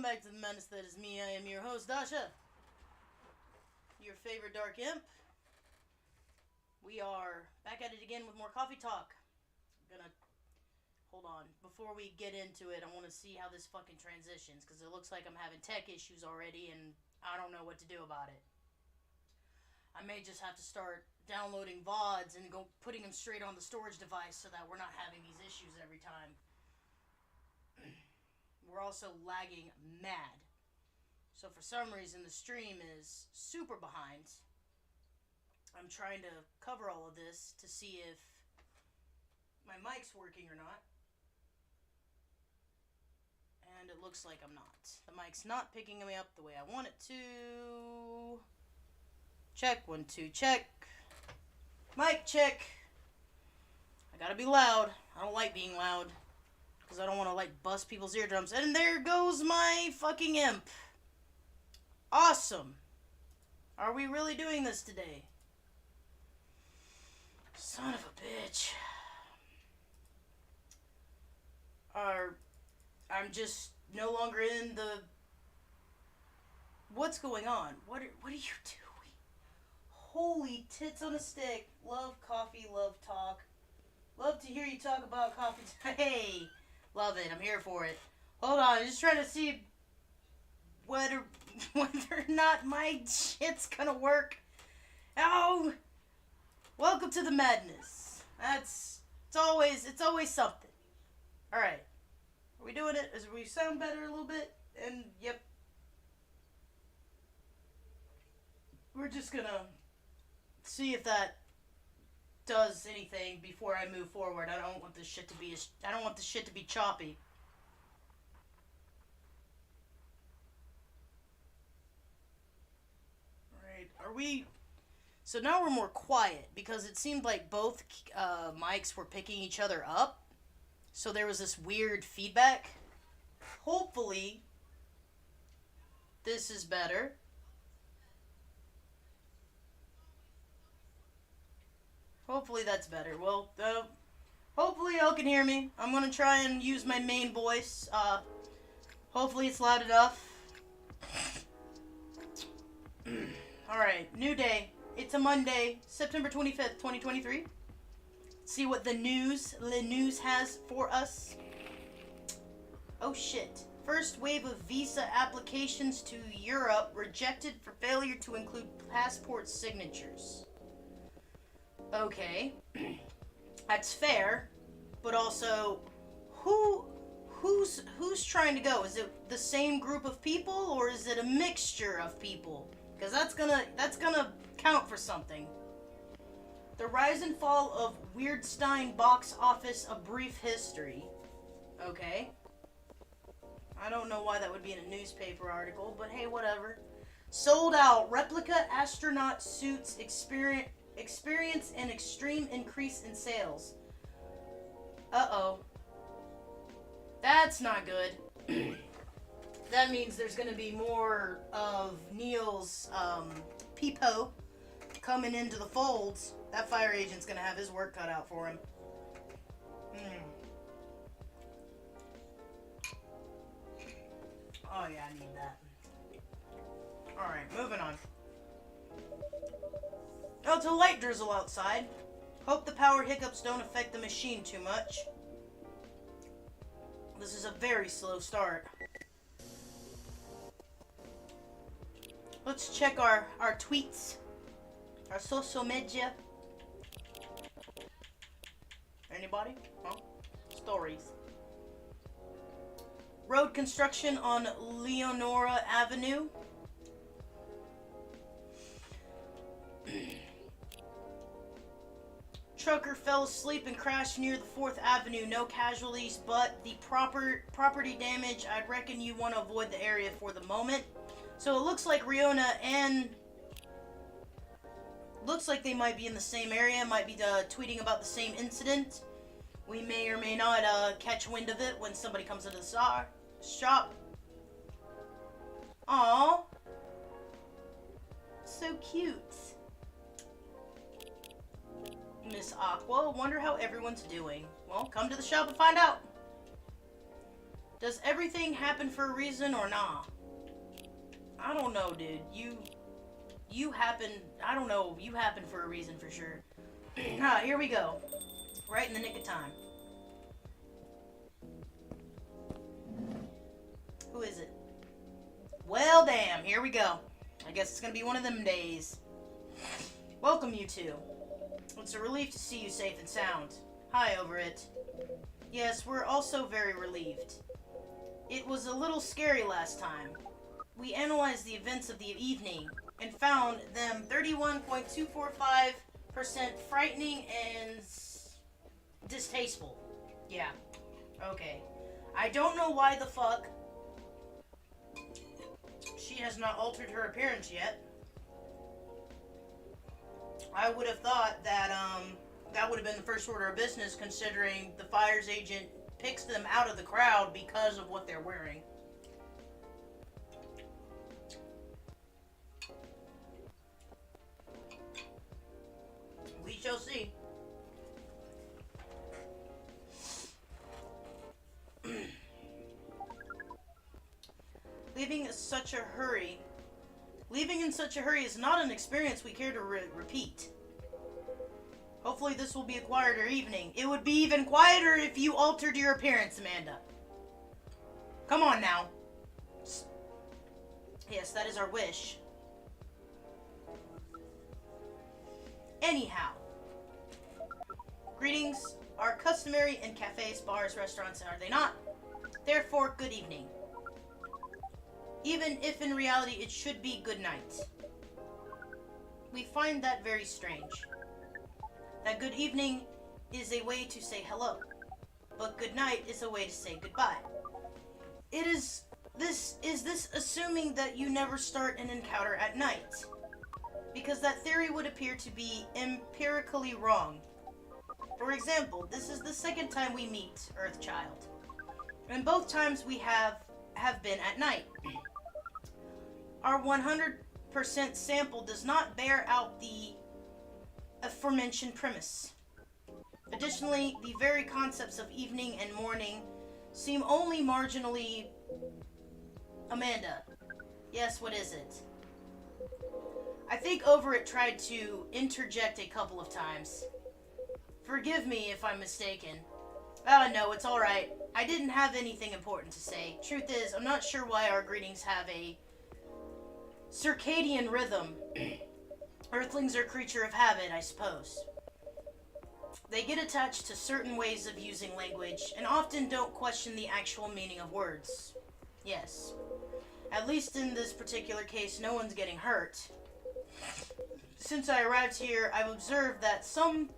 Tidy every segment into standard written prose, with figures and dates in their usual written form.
welcome back to the madness that is me. I am your host, Dasha, your favorite dark imp. We are back at it again with more coffee talk. I'm gonna hold on before we get into it. I want to see how this fucking transitions because it looks like I'm having tech issues already, and I don't know what to do about it. I may just have to start downloading VODs and go putting them straight on the storage device so that we're not having these issues every time. We're also lagging mad. So for some reason the stream is super behind. I'm trying to cover all of this to see if my mic's working or not. And it looks like I'm not. The mic's not picking me up the way I want it to. Check, 1, 2, check. Mic check. I gotta be loud. I don't like being loud. Because I don't want to, like, bust people's eardrums. And there goes my fucking imp. Awesome. Are we really doing this today? Son of a bitch. I'm just no longer in the... What's going on? What are you doing? Holy tits on a stick. Love coffee, love talk. Love to hear you talk about coffee. Hey! Love it. I'm here for it. Hold on. I'm just trying to see whether or not my shit's gonna work. Oh! Welcome to the madness. It's always something. Alright. Are we doing it? As we sound better a little bit? And, yep. We're just gonna see if that does anything before I move forward. I don't want this shit to be choppy. Alright, so now we're more quiet because it seemed like both mics were picking each other up. So there was this weird feedback. Hopefully this is better. Hopefully that's better. Well, hopefully y'all can hear me. I'm gonna try and use my main voice. Hopefully it's loud enough. Alright, new day. It's a Monday, September 25th, 2023. See what the news has for us. Oh shit. First wave of visa applications to Europe rejected for failure to include passport signatures. Okay, that's fair, but also, who's trying to go? Is it the same group of people, or is it a mixture of people? Because that's gonna count for something. The rise and fall of Weirdstein box office: A Brief History. Okay. I don't know why that would be in a newspaper article, but hey, whatever. Sold out replica astronaut suits experience an extreme increase in sales. Uh-oh. That's not good. That means there's gonna be more of Neil's peepo coming into the folds. That fire agent's gonna have his work cut out for him. Oh yeah, I need that. Alright, moving on. Oh, it's a light drizzle outside. Hope the power hiccups don't affect the machine too much. This is a very slow start. Let's check our tweets. Our social media. Anybody? Oh, stories. Road construction on Leonora Avenue. Trucker fell asleep and crashed near the 4th Avenue. No casualties, but the property damage. I'd reckon you want to avoid the area for the moment. So it looks like Riona and... Looks like they might be in the same area. Might be tweeting about the same incident. We may or may not catch wind of it when somebody comes into the shop. Aww. So cute. Miss Aqua, wonder how everyone's doing. Well, come to the shop and find out. Does everything happen for a reason or nah? I don't know, dude. You happen, I don't know, you happen for a reason for sure. Here we go. Right in the nick of time. Who is it? Well, damn, here we go. I guess it's gonna be one of them days. Welcome, you two. It's a relief to see you safe and sound. Hi, over it. Yes, we're also very relieved. It was a little scary last time. We analyzed the events of the evening and found them 31.245% frightening and distasteful. Yeah. Okay. I don't know why the fuck she has not altered her appearance yet. I would have thought that, that would have been the first order of business, considering the fires agent picks them out of the crowd because of what they're wearing. We shall see. Leaving in such a hurry is not an experience we care to repeat. Hopefully this will be a quieter evening. It would be even quieter if you altered your appearance, Amanda. Come on now. Yes, that is our wish. Anyhow. Greetings are customary in cafes, bars, restaurants, are they not? Therefore, good evening. Even if in reality it should be good night. We find that very strange. That good evening is a way to say hello, but good night is a way to say goodbye. Is this assuming that you never start an encounter at night? Because that theory would appear to be empirically wrong. For example, this is the second time we meet Earthchild, and both times we have been at night. Our 100% sample does not bear out the aforementioned premise. Additionally, the very concepts of evening and morning seem only marginally... Amanda. Yes, what is it? I think Overit tried to interject a couple of times. Forgive me if I'm mistaken. Oh, no, it's alright. I didn't have anything important to say. Truth is, I'm not sure why our greetings have a circadian rhythm. Earthlings are creature of habit, I suppose. They get attached to certain ways of using language, and often don't question the actual meaning of words. Yes. At least in this particular case, no one's getting hurt. Since I arrived here, I've observed that some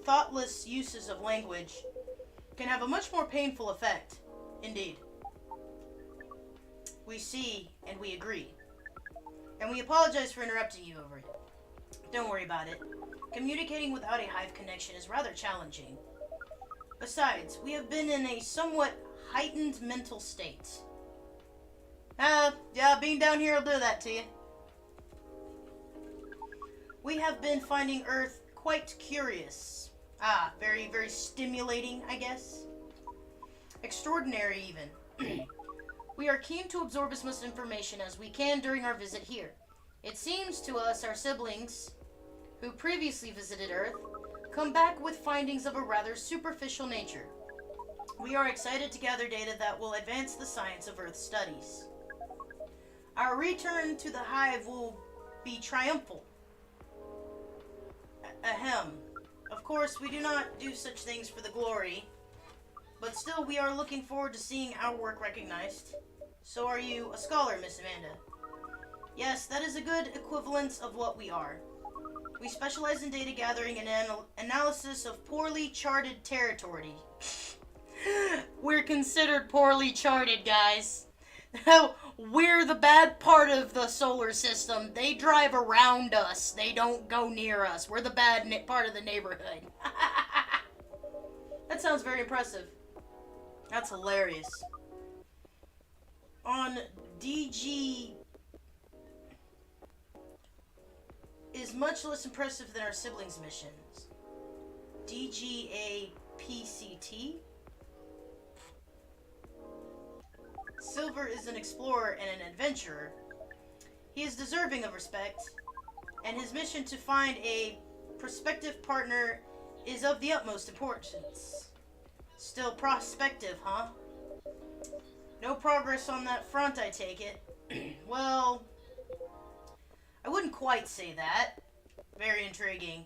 thoughtless uses of language can have a much more painful effect. Indeed. We see, and we agree. And we apologize for interrupting you over it. Don't worry about it. Communicating without a hive connection is rather challenging. Besides, we have been in a somewhat heightened mental state. Yeah, being down here will do that to you. We have been finding Earth quite curious. Very, very stimulating, I guess. Extraordinary, even. We are keen to absorb as much information as we can during our visit here. It seems to us our siblings, who previously visited Earth, come back with findings of a rather superficial nature. We are excited to gather data that will advance the science of Earth studies. Our return to the hive will be triumphal. Ahem. Of course, we do not do such things for the glory, but still we are looking forward to seeing our work recognized. So are you a scholar, Miss Amanda? Yes, that is a good equivalence of what we are. We specialize in data gathering and analysis of poorly charted territory. We're considered poorly charted, guys. We're the bad part of the solar system. They drive around us. They don't go near us. We're the bad part of the neighborhood. That sounds very impressive. That's hilarious. On DG is much less impressive than our siblings' missions. DGAPCT? Silver is an explorer and an adventurer. He is deserving of respect, and his mission to find a prospective partner is of the utmost importance. Still prospective, huh? No progress on that front, I take it. Well, I wouldn't quite say that. Very intriguing.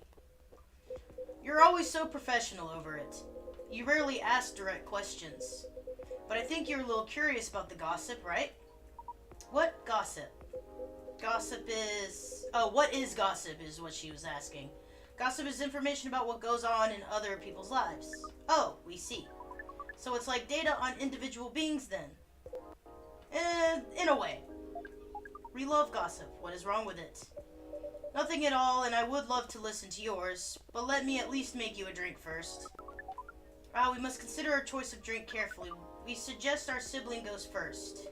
You're always so professional over it. You rarely ask direct questions. But I think you're a little curious about the gossip, right? What gossip? Gossip is... Oh, what is gossip is what she was asking. Gossip is information about what goes on in other people's lives. Oh, we see. So it's like data on individual beings then. In a way. We love gossip. What is wrong with it? Nothing at all, and I would love to listen to yours, but let me at least make you a drink first. We must consider our choice of drink carefully. We suggest our sibling goes first.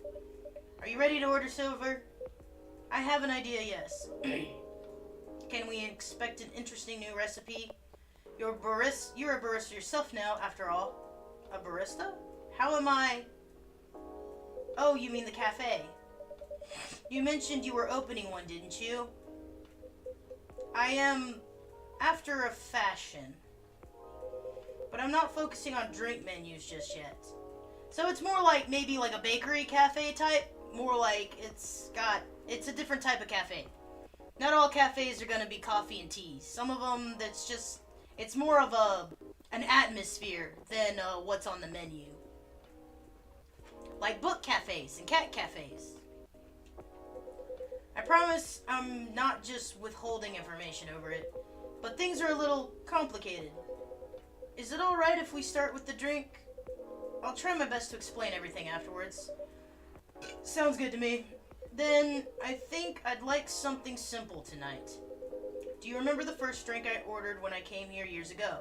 Are you ready to order, Silver? I have an idea, yes. Can we expect an interesting new recipe? You're a barista yourself now, after all. A barista? How am I... Oh, you mean the cafe. You mentioned you were opening one, didn't you? I am after a fashion. But I'm not focusing on drink menus just yet. So it's more like maybe like a bakery cafe type. More like it's a different type of cafe. Not all cafes are gonna be coffee and teas. Some of them it's more of an atmosphere than what's on the menu. Like book cafes and cat cafes. I promise I'm not just withholding information over it, but things are a little complicated. Is it alright if we start with the drink? I'll try my best to explain everything afterwards. Sounds good to me. Then, I think I'd like something simple tonight. Do you remember the first drink I ordered when I came here years ago?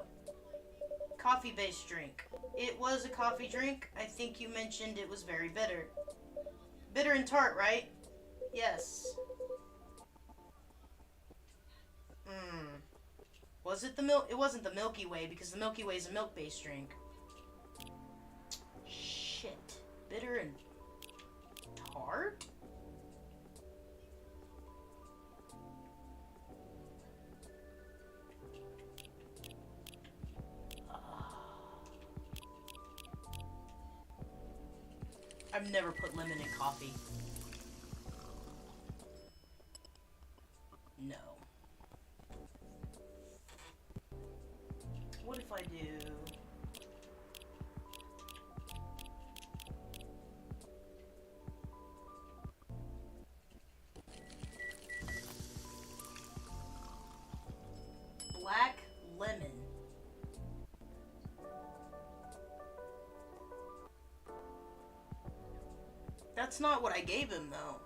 Coffee-based drink. It was a coffee drink. I think you mentioned it was very bitter. Bitter and tart, right? Yes. Was it the milk? It wasn't the Milky Way, because the Milky Way is a milk-based drink. Shit. Bitter and tart? I've never put lemon in coffee. No. What if I do... black lemon. That's not what I gave him, though.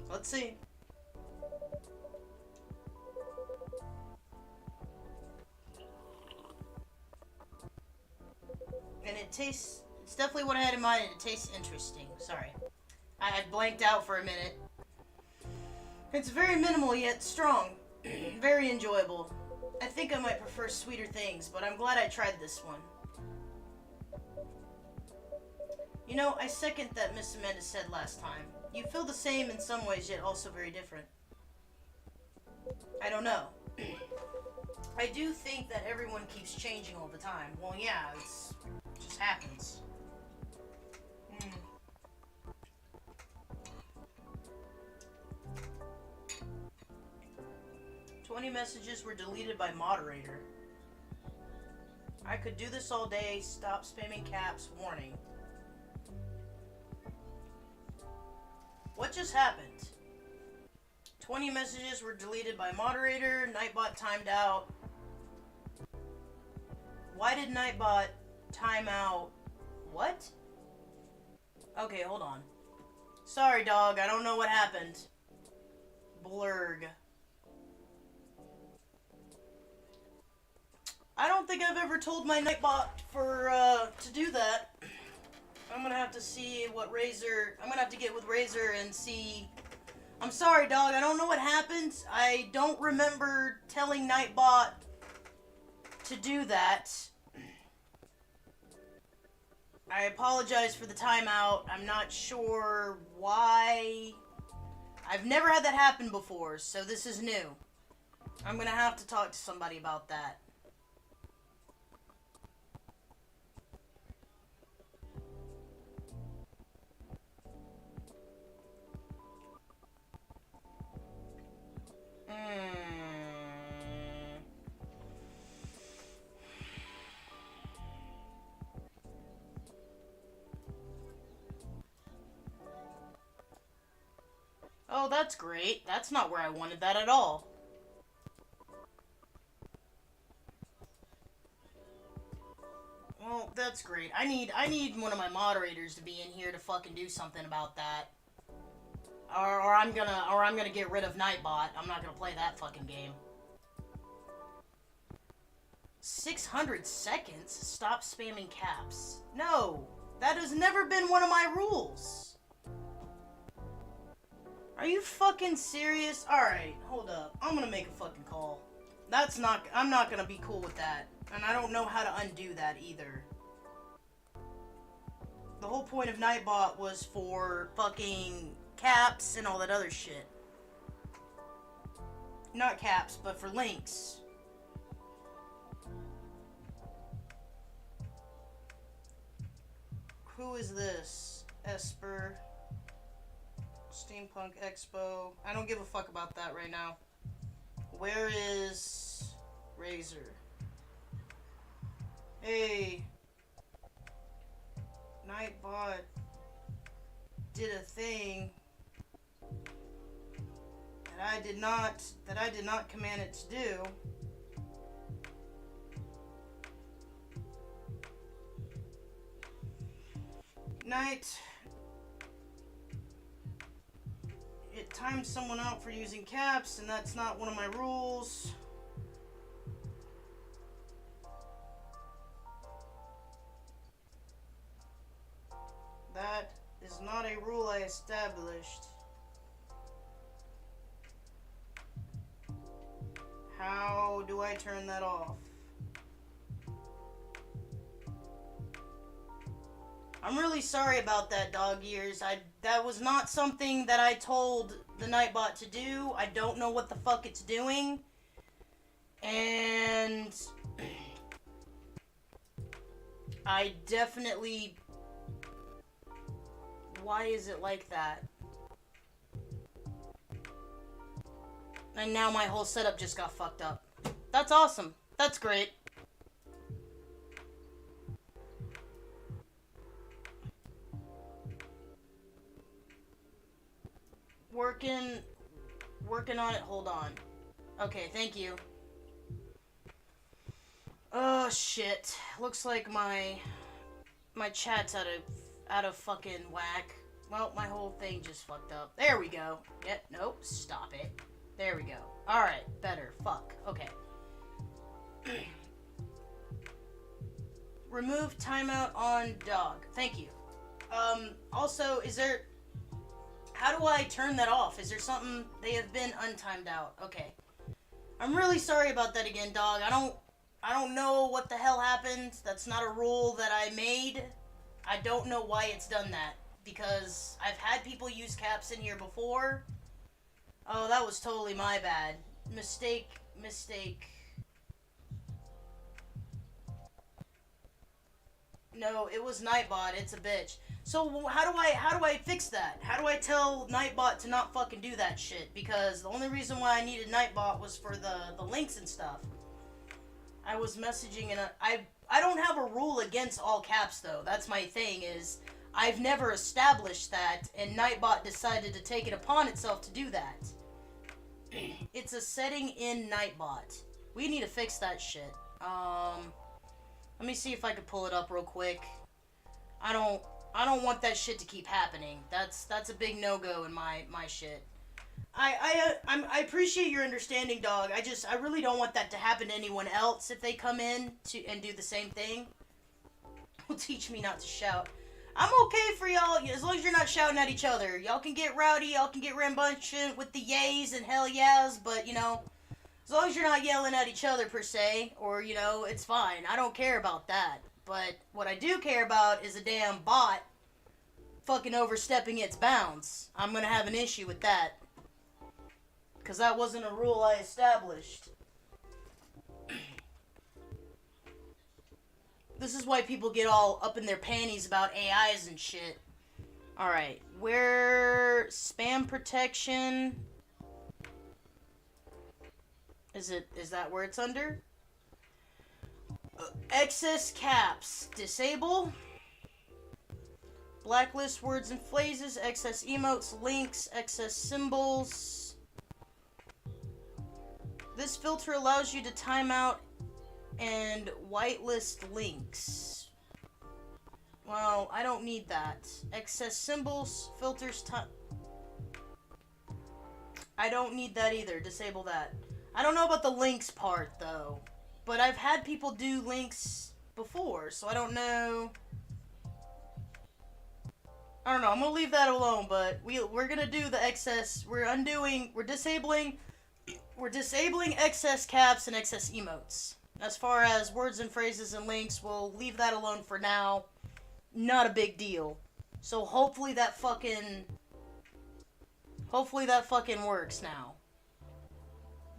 Let's see. And it tastes... It's definitely what I had in mind, and it tastes interesting. Sorry. I had blanked out for a minute. It's very minimal, yet strong. Very enjoyable. I think I might prefer sweeter things, but I'm glad I tried this one. You know, I second that Miss Amanda said last time. You feel the same in some ways, yet also very different. I don't know. I do think that everyone keeps changing all the time. Well, yeah, it just happens. 20 messages were deleted by moderator. I could do this all day. Stop spamming caps. Warning. What just happened? 20 messages were deleted by moderator. Nightbot timed out. Why did Nightbot time out? What? Okay, hold on. Sorry, dog. I don't know what happened. Blurg. I don't think I've ever told my Nightbot to do that. I'm gonna have to see what Razor... I'm gonna have to get with Razor and see... I'm sorry, dog. I don't know what happened. I don't remember telling Nightbot to do that. I apologize for the timeout. I'm not sure why. I've never had that happen before, so this is new. I'm gonna have to talk to somebody about that. Oh, that's great. That's not where I wanted that at all. Well, that's great. I need one of my moderators to be in here to fucking do something about that. Or I'm gonna get rid of Nightbot. I'm not gonna play that fucking game. 600 seconds? Stop spamming caps. No, that has never been one of my rules. Are you fucking serious? Alright, hold up. I'm gonna make a fucking call. I'm not gonna be cool with that. And I don't know how to undo that either. The whole point of Nightbot was for fucking caps and all that other shit. Not caps, but for links. Who is this? Esper. Steampunk Expo. I don't give a fuck about that right now. Where is Razor? Hey. Nightbot did a thing that I did not command it to do. It timed someone out for using caps, and that's not one of my rules. That is not a rule I established. How do I turn that off? I'm really sorry about that, dog ears. That was not something that I told the Nightbot to do. I don't know what the fuck it's doing. And I definitely... Why is it like that? And now my whole setup just got fucked up. That's awesome. That's great. Working on it. Hold on. Okay, thank you. Oh shit. Looks like my chat's out of fucking whack. Well, my whole thing just fucked up. There we go. Yep, nope, stop it. There we go. Alright, better. Fuck. Okay. Remove timeout on dog. Thank you. Also, how do I turn that off? Is there something? They have been untimed out. Okay. I'm really sorry about that again, dog. I don't know what the hell happened. That's not a rule that I made. I don't know why it's done that. Because I've had people use caps in here before. Oh, that was totally my bad. Mistake. No, it was Nightbot. It's a bitch. So how do I fix that? How do I tell Nightbot to not fucking do that shit? Because the only reason why I needed Nightbot was for the links and stuff. I was messaging and I don't have a rule against all caps though. That's my thing is I've never established that and Nightbot decided to take it upon itself to do that. It's a setting in Nightbot. We need to fix that shit. Let me see if I can pull it up real quick. I don't want that shit to keep happening. That's a big no-go in my shit. I appreciate your understanding, dog. I really don't want that to happen to anyone else if they come in and do the same thing. Will teach me not to shout. I'm okay for y'all as long as you're not shouting at each other. Y'all can get rowdy, y'all can get rambunctious with the yays and hell yeahs, but you know, As long as you're not yelling at each other per se, or, you know, it's fine. I don't care about that. But what I do care about is a damn bot fucking overstepping its bounds. I'm gonna have an issue with that. Because that wasn't a rule I established. This is why people get all up in their panties about AIs and shit. Alright, where... spam protection... Is that where it's under? Excess caps. Disable. Blacklist words and phrases. Excess emotes, links, excess symbols. This filter allows you to time out and whitelist links. Well, I don't need that. Excess symbols, filters, time. I don't need that either. Disable that. I don't know about the links part, though. But I've had people do links before, so I don't know. I don't know. I'm gonna leave that alone, but we're gonna do the excess. We're disabling excess caps and excess emotes. As far as words and phrases and links, we'll leave that alone for now. Not a big deal. So hopefully that fucking works now.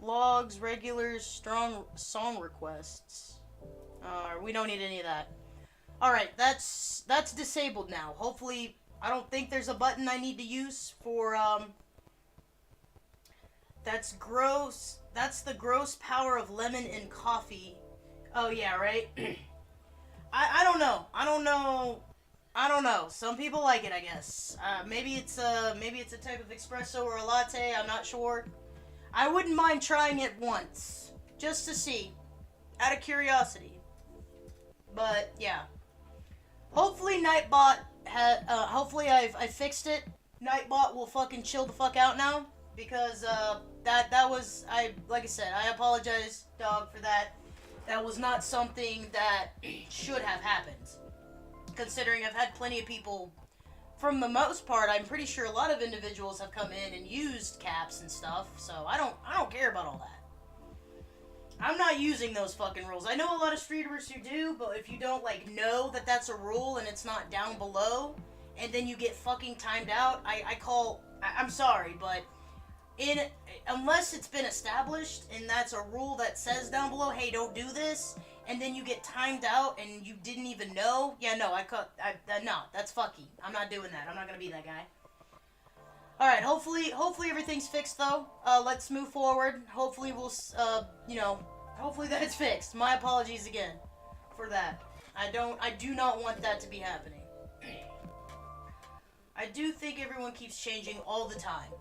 Logs, regulars, strong song requests. We don't need any of that. Alright, that's disabled now. Hopefully, I don't think there's a button I need to use for, that's gross. That's the gross power of lemon in coffee. Oh, yeah, right? I don't know. I don't know. Some people like it, I guess. Maybe it's a type of espresso or a latte. I'm not sure. I wouldn't mind trying it once, just to see, out of curiosity. But yeah, hopefully Nightbot hopefully I fixed it. Nightbot will fucking chill the fuck out now, because that was, like I said, I apologize, dog, for that. That was not something that should have happened. Considering I've had plenty of people. For the most part, I'm pretty sure a lot of individuals have come in and used caps and stuff, so I don't care about all that. I'm not using those fucking rules. I know a lot of streamers who do, but if you don't, like, know that that's a rule and it's not down below, and then you get fucking timed out, I'm sorry, but unless it's been established and that's a rule that says down below, hey, don't do this, and then you get timed out and you didn't even know, yeah, no, no, that's fucky. I'm not doing that. I'm not gonna be that guy. Alright, hopefully everything's fixed, though. Let's move forward. Hopefully hopefully that it's fixed. My apologies again for that. I do not want that to be happening. I do think everyone keeps changing all the time.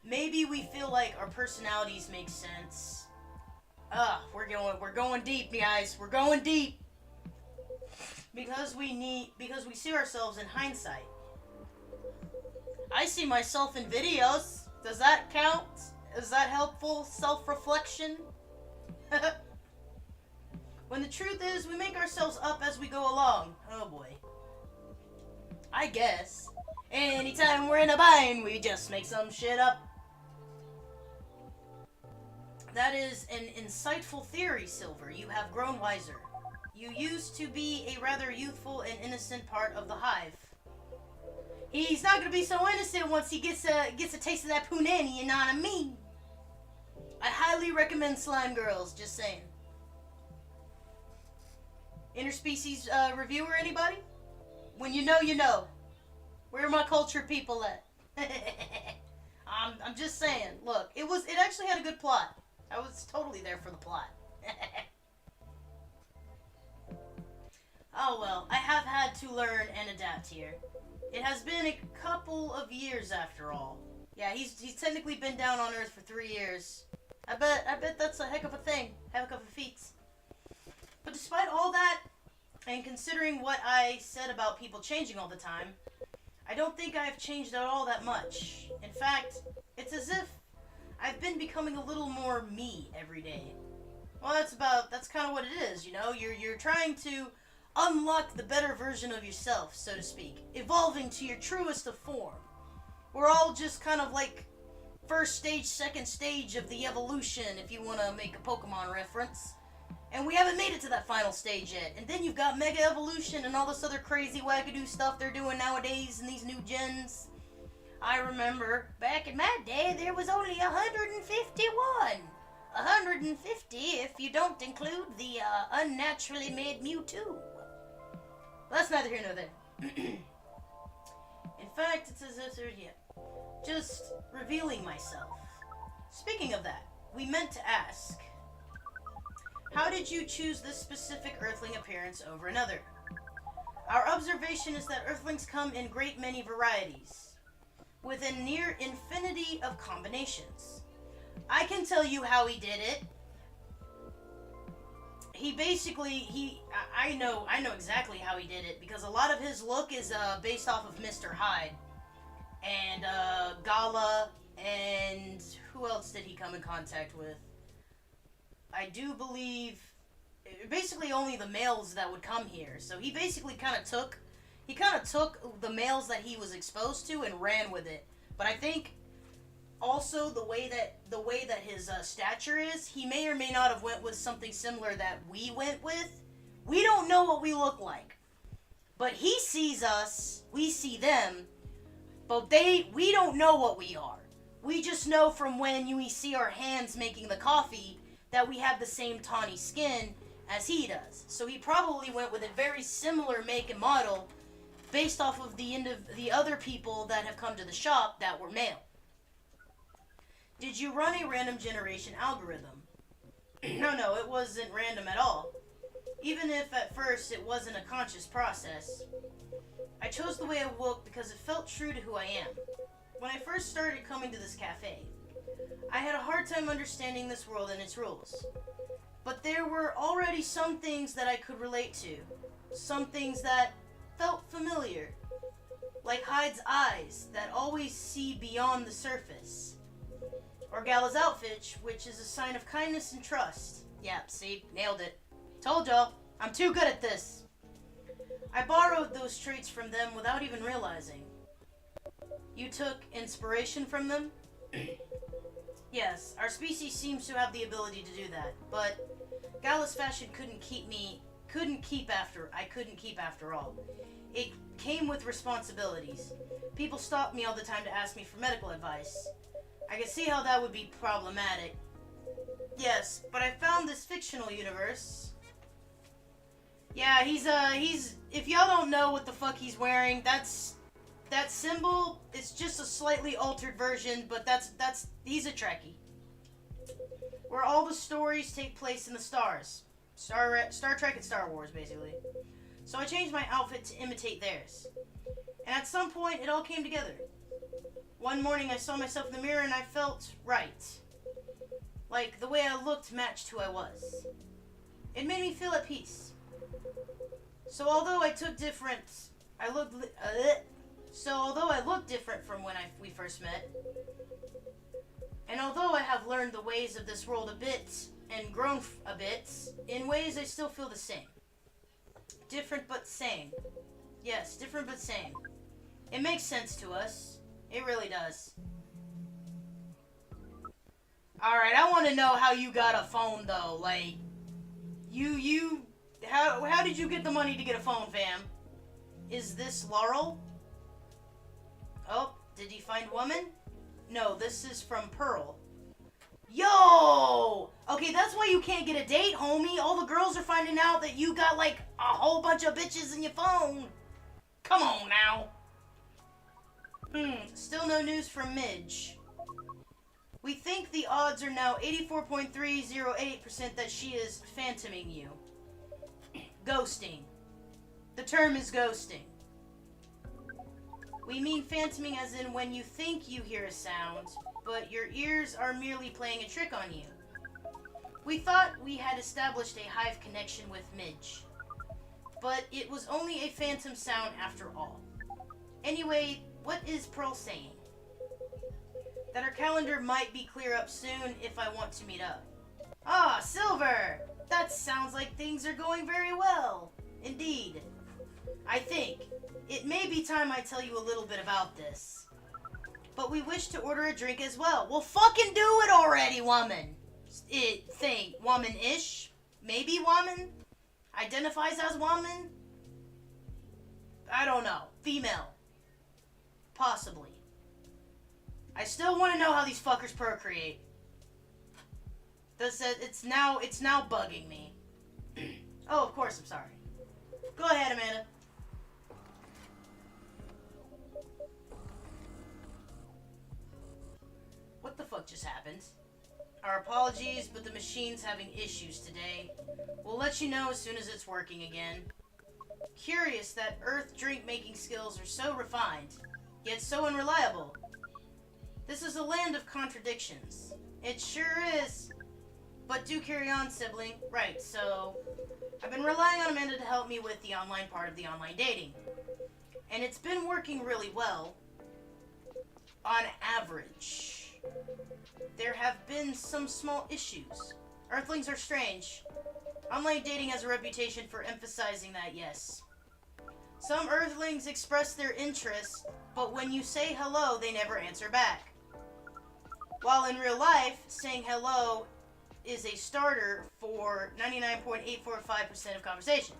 Maybe we feel like our personalities make sense. We're going deep, guys. We're going deep. Because we see ourselves in hindsight. I see myself in videos. Does that count? Is that helpful self-reflection? When the truth is, we make ourselves up as we go along. Oh boy. I guess. Anytime we're in a bind, we just make some shit up. That is an insightful theory, Silver. You have grown wiser. You used to be a rather youthful and innocent part of the hive. He's not gonna be so innocent once he gets a taste of that punani, you know what I mean? I highly recommend Slime Girls, just saying. Interspecies reviewer, anybody? When you know, you know. Where are my culture people at? I'm just saying. Look, it actually had a good plot. I was totally there for the plot. Oh well, I have had to learn and adapt here. It has been a couple of years after all. Yeah, he's technically been down on Earth for 3 years. I bet that's a heck of a thing. Heck of a feat. But despite all that, and considering what I said about people changing all the time, I don't think I've changed at all that much. In fact, it's as if I've been becoming a little more me every day. Well, that's kind of what it is, you know? You're trying to unlock the better version of yourself, so to speak. Evolving to your truest of form. We're all just kind of like first stage, second stage of the evolution, if you want to make a Pokemon reference. And we haven't made it to that final stage yet. And then you've got Mega Evolution and all this other crazy wackadoo stuff they're doing nowadays in these new gens. I remember back in my day there was only 151. 150 if you don't include the unnaturally made Mewtwo. That's neither here nor there. In fact, it's as if there's just revealing myself. Speaking of that, we meant to ask, how did you choose this specific Earthling appearance over another? Our observation is that Earthlings come in great many varieties, with a near infinity of combinations. I can tell you how he did it. I know exactly how he did it, because a lot of his look is based off of Mr. Hyde and Gala, and who else did he come in contact with? I do believe basically only the males that would come here. So he basically kind of took the males that he was exposed to and ran with it. But I think also the way that his stature is, he may or may not have went with something similar that we went with. We don't know what we look like, but he sees us, we see them, but we don't know what we are. We just know from when we see our hands making the coffee that we have the same tawny skin as he does. So he probably went with a very similar make and model based off of the other people that have come to the shop that were male. Did you run a random generation algorithm? No, it wasn't random at all. Even if at first it wasn't a conscious process. I chose the way I looked because it felt true to who I am. When I first started coming to this cafe, I had a hard time understanding this world and its rules. But there were already some things that I could relate to. Some things that felt familiar. Like Hyde's eyes that always see beyond the surface. Or Gala's outfit, which is a sign of kindness and trust. Yeah, see? Nailed it. Told y'all, I'm too good at this. I borrowed those traits from them without even realizing. You took inspiration from them? Yes, our species seems to have the ability to do that, but Gala's fashion I couldn't keep after all. It came with responsibilities. People stopped me all the time to ask me for medical advice. I could see how that would be problematic. Yes, but I found this fictional universe. Yeah, he's if y'all don't know what the fuck he's wearing, that symbol is just a slightly altered version, but he's a Trekkie. Where all the stories take place in the stars. Star Trek and Star Wars, basically. So I changed my outfit to imitate theirs. And at some point, it all came together. One morning, I saw myself in the mirror and I felt right. Like, the way I looked matched who I was. It made me feel at peace. So although I looked different from when we first met, and although I have learned the ways of this world a bit and grown a bit, in ways I still feel the same. Different but same. Yes, different but same. It makes sense to us. It really does. Alright, I want to know how you got a phone, though. Like, how did you get the money to get a phone, fam? Is this Laurel? Oh, did he find woman? No, this is from Pearl. Yo! Okay, that's why you can't get a date, homie. All the girls are finding out that you got, like, a whole bunch of bitches in your phone. Come on, now. Still no news from Midge. We think the odds are now 84.308% that she is phantoming you. Ghosting. The term is ghosting. We mean phantoming as in when you think you hear a sound, but your ears are merely playing a trick on you. We thought we had established a hive connection with Midge, but it was only a phantom sound after all. Anyway, what is Pearl saying? That her calendar might be clear up soon if I want to meet up. Ah, Silver! That sounds like things are going very well. Indeed. I think it may be time I tell you a little bit about this. but we wish to order a drink as well. Well, fucking do it already, woman. Woman-ish? Maybe woman? Identifies as woman? I don't know. Female. Possibly. I still want to know how these fuckers procreate. It's now bugging me. Oh, of course, I'm sorry. Go ahead, Amanda. What the fuck just happened? Our apologies, but the machine's having issues today. We'll let you know as soon as it's working again. Curious that Earth drink-making skills are so refined, yet so unreliable. This is a land of contradictions. It sure is. But do carry on, sibling. Right, so I've been relying on Amanda to help me with the online part of the online dating. And it's been working really well. On average. There have been some small issues. Earthlings are strange. Online dating has a reputation for emphasizing that, yes. Some Earthlings express their interest, but when you say hello, they never answer back. While in real life, saying hello is a starter for 99.845% of conversations.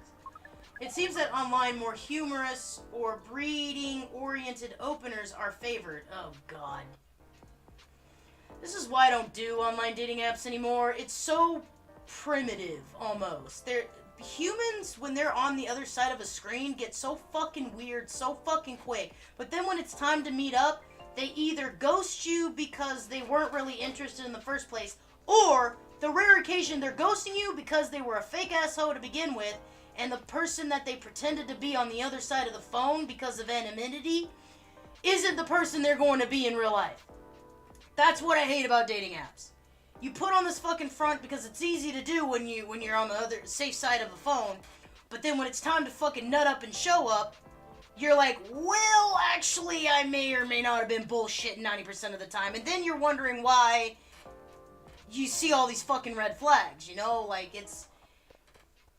It seems that online more humorous or breeding-oriented openers are favored. Oh, God. This is why I don't do online dating apps anymore. It's so primitive, almost. Humans, when they're on the other side of a screen, get so fucking weird so fucking quick. But then when it's time to meet up, they either ghost you because they weren't really interested in the first place, or the rare occasion they're ghosting you because they were a fake asshole to begin with, and the person that they pretended to be on the other side of the phone because of anonymity isn't the person they're going to be in real life. That's what I hate about dating apps. You put on this fucking front because it's easy to do when you're on the other safe side of the phone, but then when it's time to fucking nut up and show up, you're like, well, actually, I may or may not have been bullshitting 90% of the time, and then you're wondering why you see all these fucking red flags, you know? Like, it's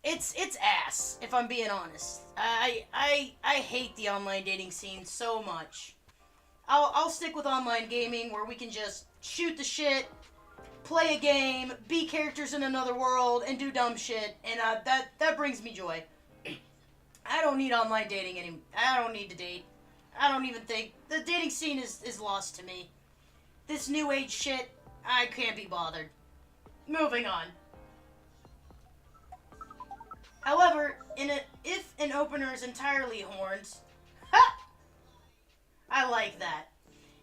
ass, if I'm being honest. I hate the online dating scene so much. I'll stick with online gaming where we can just shoot the shit, play a game, be characters in another world, and do dumb shit, and that brings me joy. I don't need online dating anymore. I don't need to date. I don't even think. The dating scene is lost to me. This new age shit, I can't be bothered. Moving on. However, if an opener is entirely horned... Ha! I like that.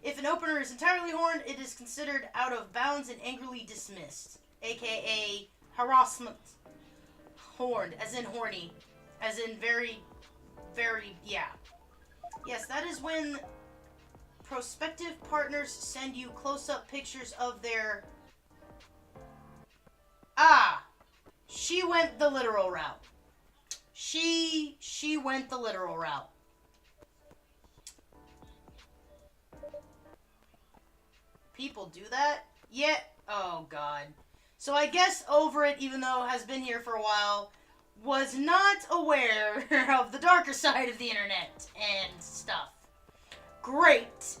If an opener is entirely horned, it is considered out of bounds and angrily dismissed. AKA harassment. Horned, as in horny. As in very, very, yeah. Yes, that is when prospective partners send you close-up pictures of their... Ah! She went the literal route. She went the literal route. People do that? Yeah. Oh, God. So I guess Over It, even though it has been here for a while, was not aware of the darker side of the internet and stuff. Great.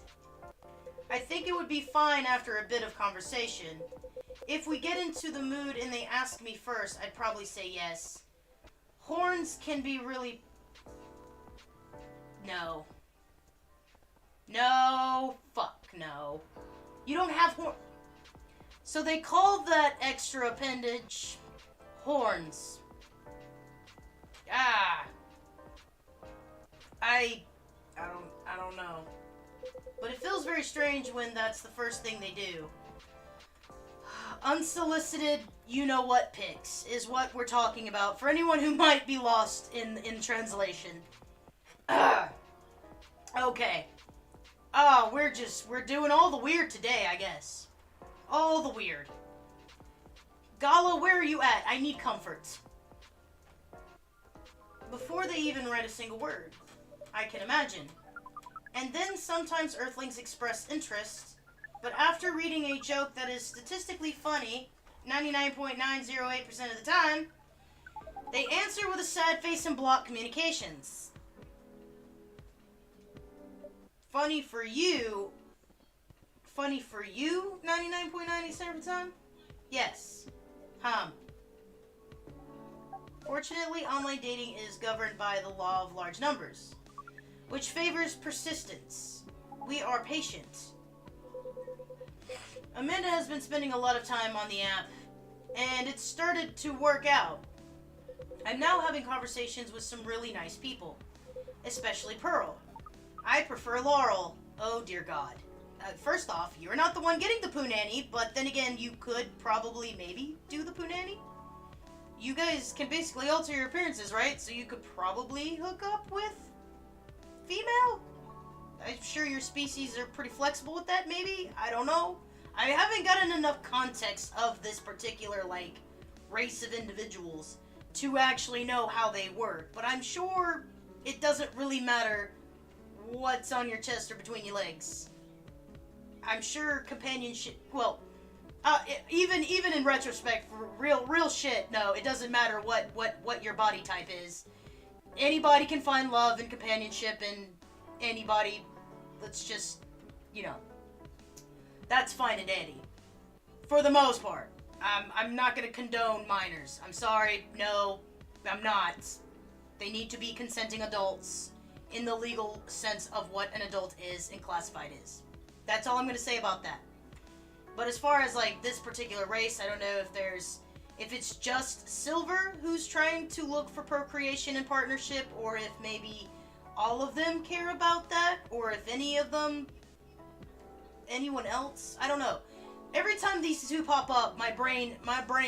I think it would be fine after a bit of conversation. If we get into the mood and they ask me first, I'd probably say yes. Horns can be really... No. No. Fuck no. You don't have horns. So they call that extra appendage horns. Ah. I don't know. But it feels very strange when that's the first thing they do. Unsolicited you-know-what pics is what we're talking about for anyone who might be lost in translation. Okay. We're doing all the weird today, I guess. All the weird. Gala, where are you at? I need comfort. Before they even write a single word. I can imagine. And then sometimes Earthlings express interest, but after reading a joke that is statistically funny 99.908% of the time, they answer with a sad face and block communications. Funny for you, funny for you, 99.97% of the time? Yes. Fortunately, online dating is governed by the law of large numbers, which favors persistence. We are patient. Amanda has been spending a lot of time on the app, and it's started to work out. I'm now having conversations with some really nice people, especially Pearl. I prefer Laurel. Oh dear God. First off, you're not the one getting the Poonanny, but then again, you could probably maybe do the Poonanny. You guys can basically alter your appearances, right? So you could probably hook up with female? I'm sure your species are pretty flexible with that, maybe? I don't know. I haven't gotten enough context of this particular, race of individuals to actually know how they work, but I'm sure it doesn't really matter what's on your chest or between your legs. I'm sure companionship, even in retrospect, for real shit, no, it doesn't matter what your body type is. Anybody can find love and companionship in anybody. Let's just, that's fine and dandy. For the most part. I'm not gonna condone minors. I'm sorry, no, I'm not. They need to be consenting adults in the legal sense of what an adult is and classified is. That's all I'm gonna say about that. But as far as this particular race, I don't know if it's just Silver who's trying to look for procreation and partnership, or if maybe all of them care about that, or if anyone else, I don't know. Every time these two pop up, my brain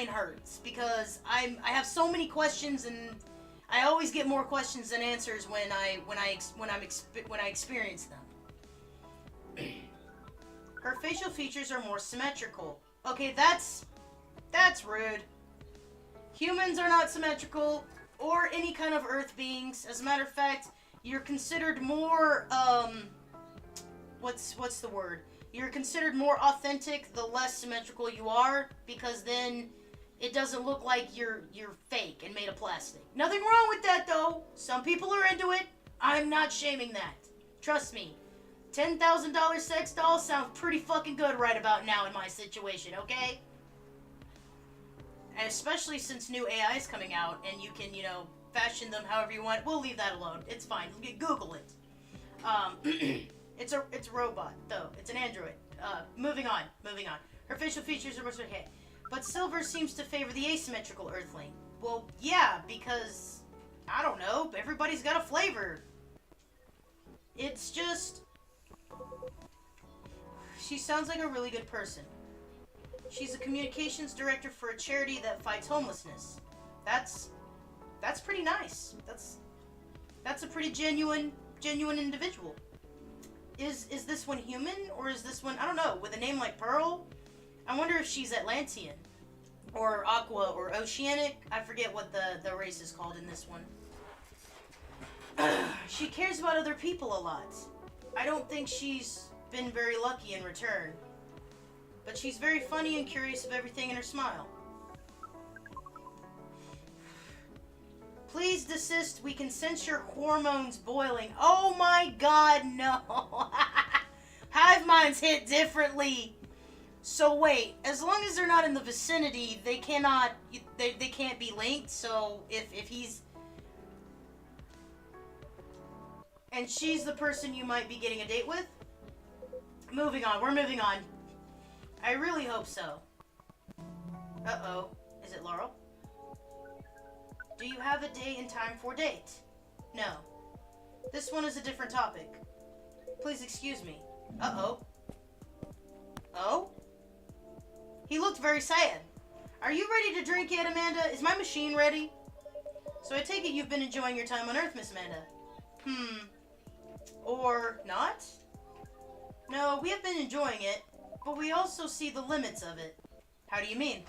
hurts because I have so many questions, and I always get more questions than answers when I experience them. Her facial features are more symmetrical. Okay, that's rude. Humans are not symmetrical, or any kind of Earth beings. As a matter of fact, you're considered more what's the word? You're considered more authentic the less symmetrical you are, because then it doesn't look like you're fake and made of plastic. Nothing wrong with that, though. Some people are into it. I'm not shaming that. Trust me. $10,000 sex dolls sound pretty fucking good right about now in my situation, okay? And especially since new AI is coming out and you can, fashion them however you want. We'll leave that alone. It's fine. Google it. It's a robot, though. It's an android. Moving on. Her facial features are more okay. But Silver seems to favor the asymmetrical Earthling. Well, yeah, because, I don't know, everybody's got a flavor. It's just... She sounds like a really good person. She's a communications director for a charity that fights homelessness. That's pretty nice. That's a pretty genuine individual. Is this one human, or is this one, I don't know, with a name like Pearl? I wonder if she's Atlantean, or Aqua, or Oceanic. I forget what the race is called in this one. She cares about other people a lot. I don't think she's been very lucky in return. But she's very funny and curious of everything in her smile. Please desist. We can sense your hormones boiling. Oh my God, no. Hive minds hit differently. So wait, as long as they're not in the vicinity, they can't be linked. So if he's... And she's the person you might be getting a date with? Moving on. We're moving on. I really hope so. Uh-oh. Is it Laurel? Do you have a day and time for date? No. This one is a different topic. Please excuse me. Uh-oh. Oh? He looked very sad. Are you ready to drink yet, Amanda? Is my machine ready? So I take it you've been enjoying your time on Earth, Miss Amanda. Or not? No, we have been enjoying it, but we also see the limits of it. How do you mean?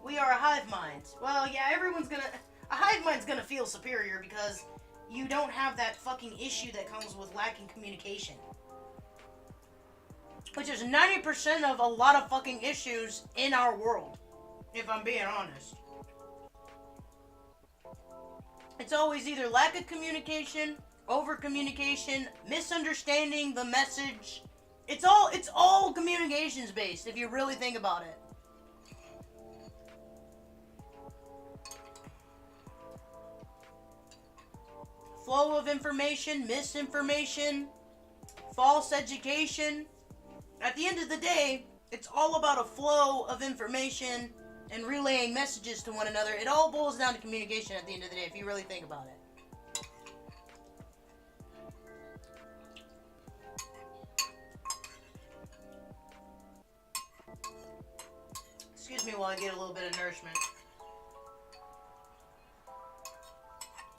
We are a hive mind. Well, yeah, a hive mind's gonna feel superior because you don't have that fucking issue that comes with lacking communication. Which is 90% of a lot of fucking issues in our world, if I'm being honest. It's always either lack of communication, over communication, misunderstanding the message, It's all communications based if you really think about it. Flow of information, misinformation, false education. At the end of the day, it's all about a flow of information and relaying messages to one another. It all boils down to communication at the end of the day, if you really think about it. Excuse me while I get a little bit of nourishment.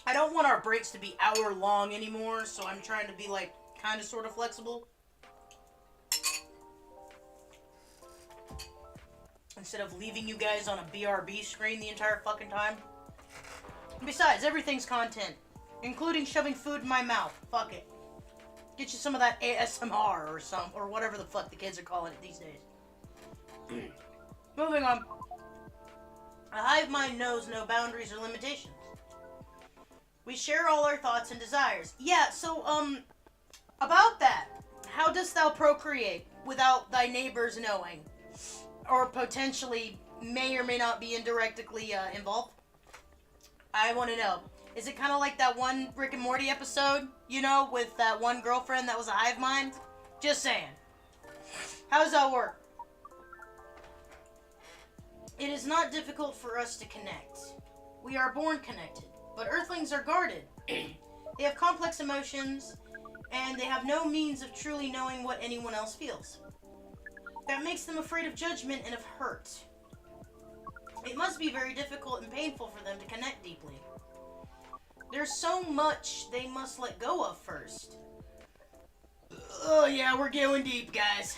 I don't want our breaks to be hour long anymore, so I'm trying to be like kind of sort of flexible. Instead of leaving you guys on a BRB screen the entire fucking time. Besides, everything's content, including shoving food in my mouth. Fuck it. Get you some of that ASMR or whatever the fuck the kids are calling it these days. Moving on. A hive mind knows no boundaries or limitations. We share all our thoughts and desires. Yeah, so, about that. How dost thou procreate without thy neighbors knowing? Or potentially may or may not be indirectly involved? I want to know. Is it kind of like that one Rick and Morty episode, you know, with that one girlfriend that was a hive mind? Just saying. How does that work? It is not difficult for us to connect. We are born connected, but Earthlings are guarded. They have complex emotions, and they have no means of truly knowing what anyone else feels. That makes them afraid of judgment and of hurt. It must be very difficult and painful for them to connect deeply. There's so much they must let go of first. Oh yeah, we're going deep, guys.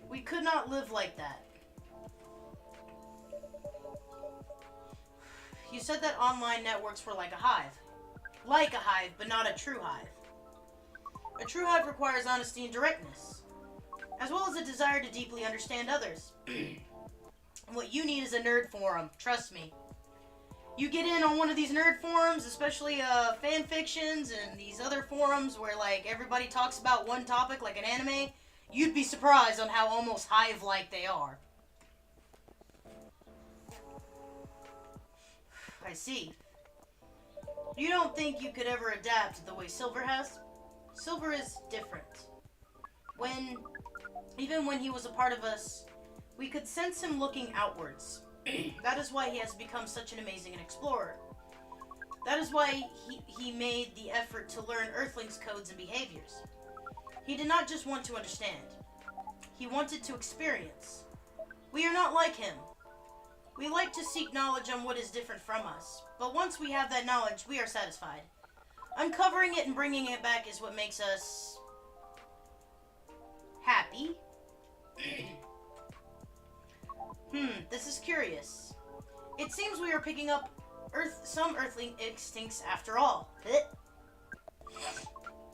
We could not live like that. You said that online networks were like a hive. Like a hive, but not a true hive. A true hive requires honesty and directness, as well as a desire to deeply understand others. What you need is a nerd forum, trust me. You get in on one of these nerd forums, especially fan fictions and these other forums where like everybody talks about one topic like an anime, you'd be surprised on how almost hive-like they are. I see. You don't think you could ever adapt the way Silver has? Silver is different. Even when he was a part of us, we could sense him looking outwards. That is why he has become such an amazing explorer. That is why he made the effort to learn Earthlings' codes and behaviors. He did not just want to understand. He wanted to experience. We are not like him. We like to seek knowledge on what is different from us, but once we have that knowledge, we are satisfied. Uncovering it and bringing it back is what makes us happy. This is curious. It seems we are picking up some Earthling instincts after all.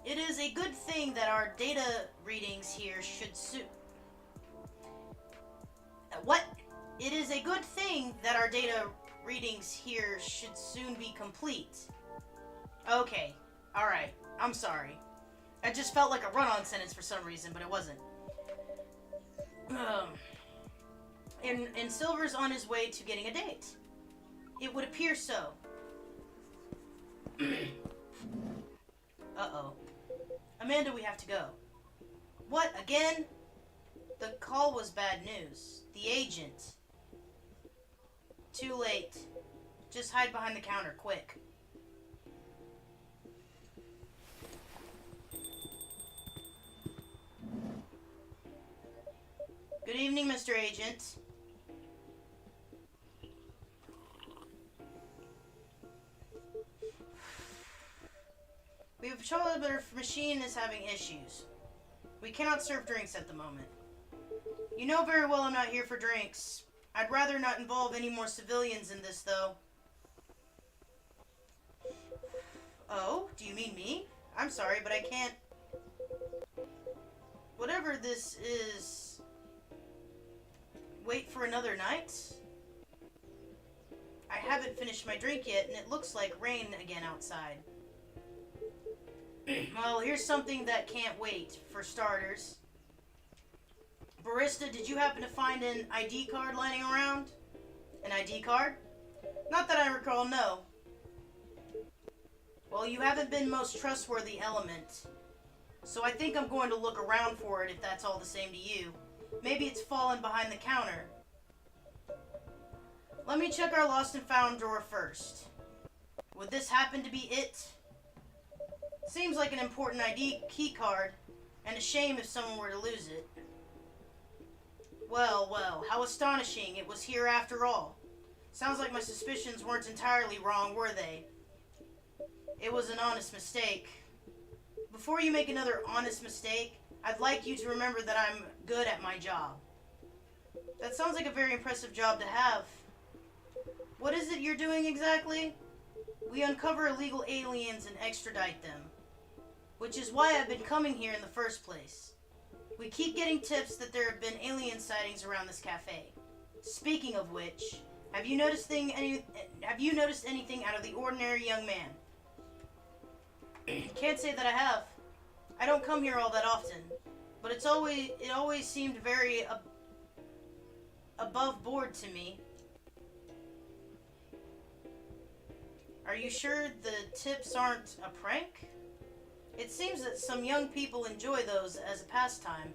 It is a good thing that our data readings here should What? It is a good thing that our data readings here should soon be complete. Okay. Alright. I'm sorry. I just felt like a run-on sentence for some reason, but it wasn't. And Silver's on his way to getting a date. It would appear so. Uh-oh. Amanda, we have to go. What, again? The call was bad news. The agent. Too late. Just hide behind the counter, quick. Good evening, Mr. Agent. We have patrolled, but our machine is having issues. We cannot serve drinks at the moment. You know very well I'm not here for drinks. I'd rather not involve any more civilians in this, though. Oh, do you mean me? I'm sorry, but I can't... Whatever this is... Wait for another night? I haven't finished my drink yet, and it looks like rain again outside. Well, here's something that can't wait, for starters. Barista, did you happen to find an ID card lying around? An ID card? Not that I recall, no. Well, you haven't been most trustworthy element. So I think I'm going to look around for it if that's all the same to you. Maybe it's fallen behind the counter. Let me check our lost and found drawer first. Would this happen to be it? Seems like an important ID key card, and a shame if someone were to lose it. Well, well, how astonishing it was here after all. Sounds like my suspicions weren't entirely wrong, were they? It was an honest mistake. Before you make another honest mistake, I'd like you to remember that I'm good at my job. That sounds like a very impressive job to have. What is it you're doing exactly? We uncover illegal aliens and extradite them. Which is why I've been coming here in the first place. We keep getting tips that there have been alien sightings around this cafe. Speaking of which, have you noticed anything out of the ordinary, young man? Can't say that I have. I don't come here all that often, but it always seemed very above board to me. Are you sure the tips aren't a prank? It seems that some young people enjoy those as a pastime.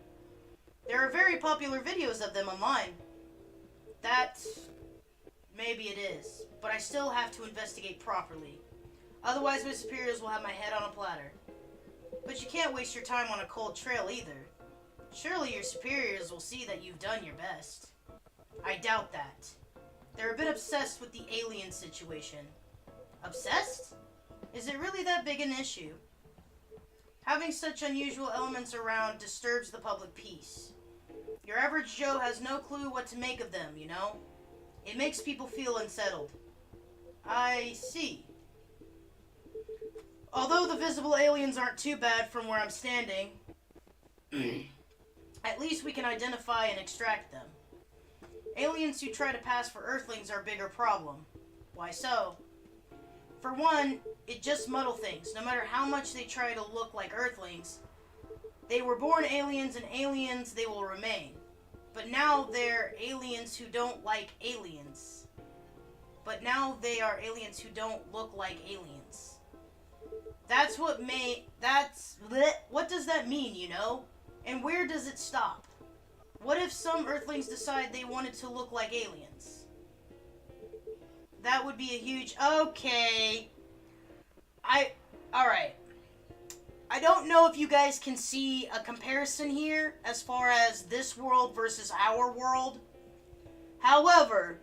There are very popular videos of them online. That, maybe it is, but I still have to investigate properly. Otherwise my superiors will have my head on a platter. But you can't waste your time on a cold trail either. Surely your superiors will see that you've done your best. I doubt that. They're a bit obsessed with the alien situation. Obsessed? Is it really that big an issue? Having such unusual elements around disturbs the public peace. Your average Joe has no clue what to make of them, you know? It makes people feel unsettled. I see. Although the visible aliens aren't too bad from where I'm standing, at least we can identify and extract them. Aliens who try to pass for Earthlings are a bigger problem. Why so? For one, it just muddles things. No matter how much they try to look like Earthlings, they were born aliens, and aliens they will remain. But now they're aliens who don't like aliens. But now they are aliens who don't look like aliens. What does that mean, you know? And where does it stop? What if some Earthlings decide they wanted to look like aliens? That would be a huge... Okay. Alright. I don't know if you guys can see a comparison here as far as this world versus our world. However,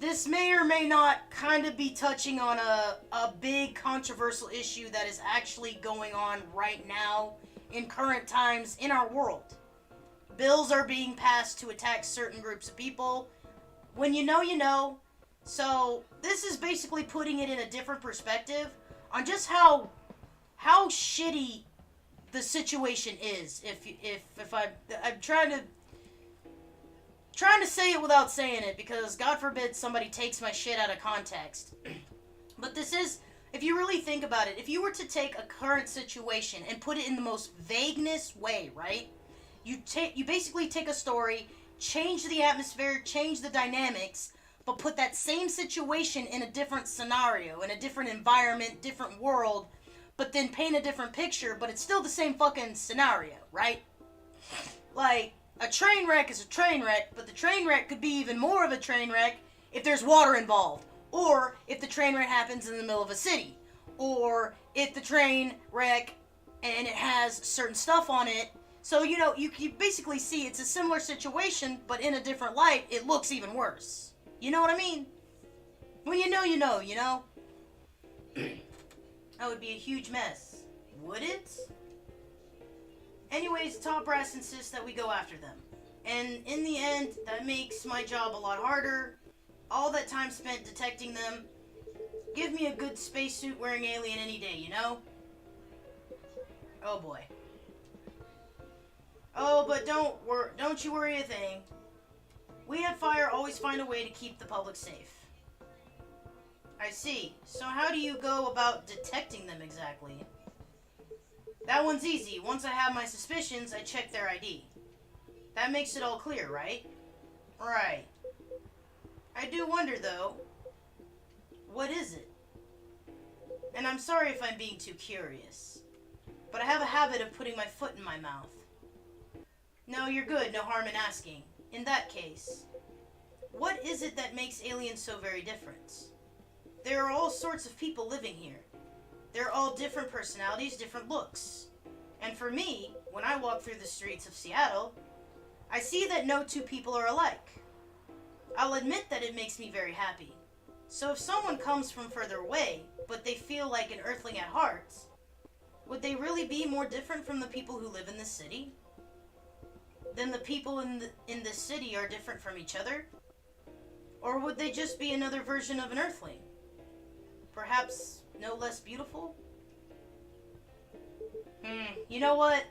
this may or may not kind of be touching on a big controversial issue that is actually going on right now in current times in our world. Bills are being passed to attack certain groups of people. When you know, you know. So this is basically putting it in a different perspective on just how shitty the situation is. If I'm trying to say it without saying it, because God forbid somebody takes my shit out of context. But this is, if you really think about it, if you were to take a current situation and put it in the most vagueness way, right? You basically take a story, change the atmosphere, change the dynamics, but put that same situation in a different scenario, in a different environment, different world, but then paint a different picture, but it's still the same fucking scenario, right? Like, a train wreck is a train wreck, but the train wreck could be even more of a train wreck if there's water involved, or if the train wreck happens in the middle of a city, or if the train wreck and it has certain stuff on it. So, you know, you can basically see it's a similar situation, but in a different light, it looks even worse. You know what I mean? When you know, you know, you know? That would be a huge mess. Would it? Anyways, Top Brass insists that we go after them. And in the end, that makes my job a lot harder. All that time spent detecting them. Give me a good spacesuit wearing alien any day, you know? Oh boy. Oh, but don't you worry a thing. We at Fire always find a way to keep the public safe. I see. So how do you go about detecting them exactly? That one's easy. Once I have my suspicions, I check their ID. That makes it all clear, right? Right. I do wonder, though, what is it? And I'm sorry if I'm being too curious, but I have a habit of putting my foot in my mouth. No, you're good. No harm in asking. In that case, what is it that makes aliens so very different? There are all sorts of people living here. They're all different personalities, different looks. And for me, when I walk through the streets of Seattle, I see that no two people are alike. I'll admit that it makes me very happy. So if someone comes from further away, but they feel like an earthling at heart, would they really be more different from the people who live in this city? Then the people in this city are different from each other? Or would they just be another version of an earthling? Perhaps no less beautiful? You know what?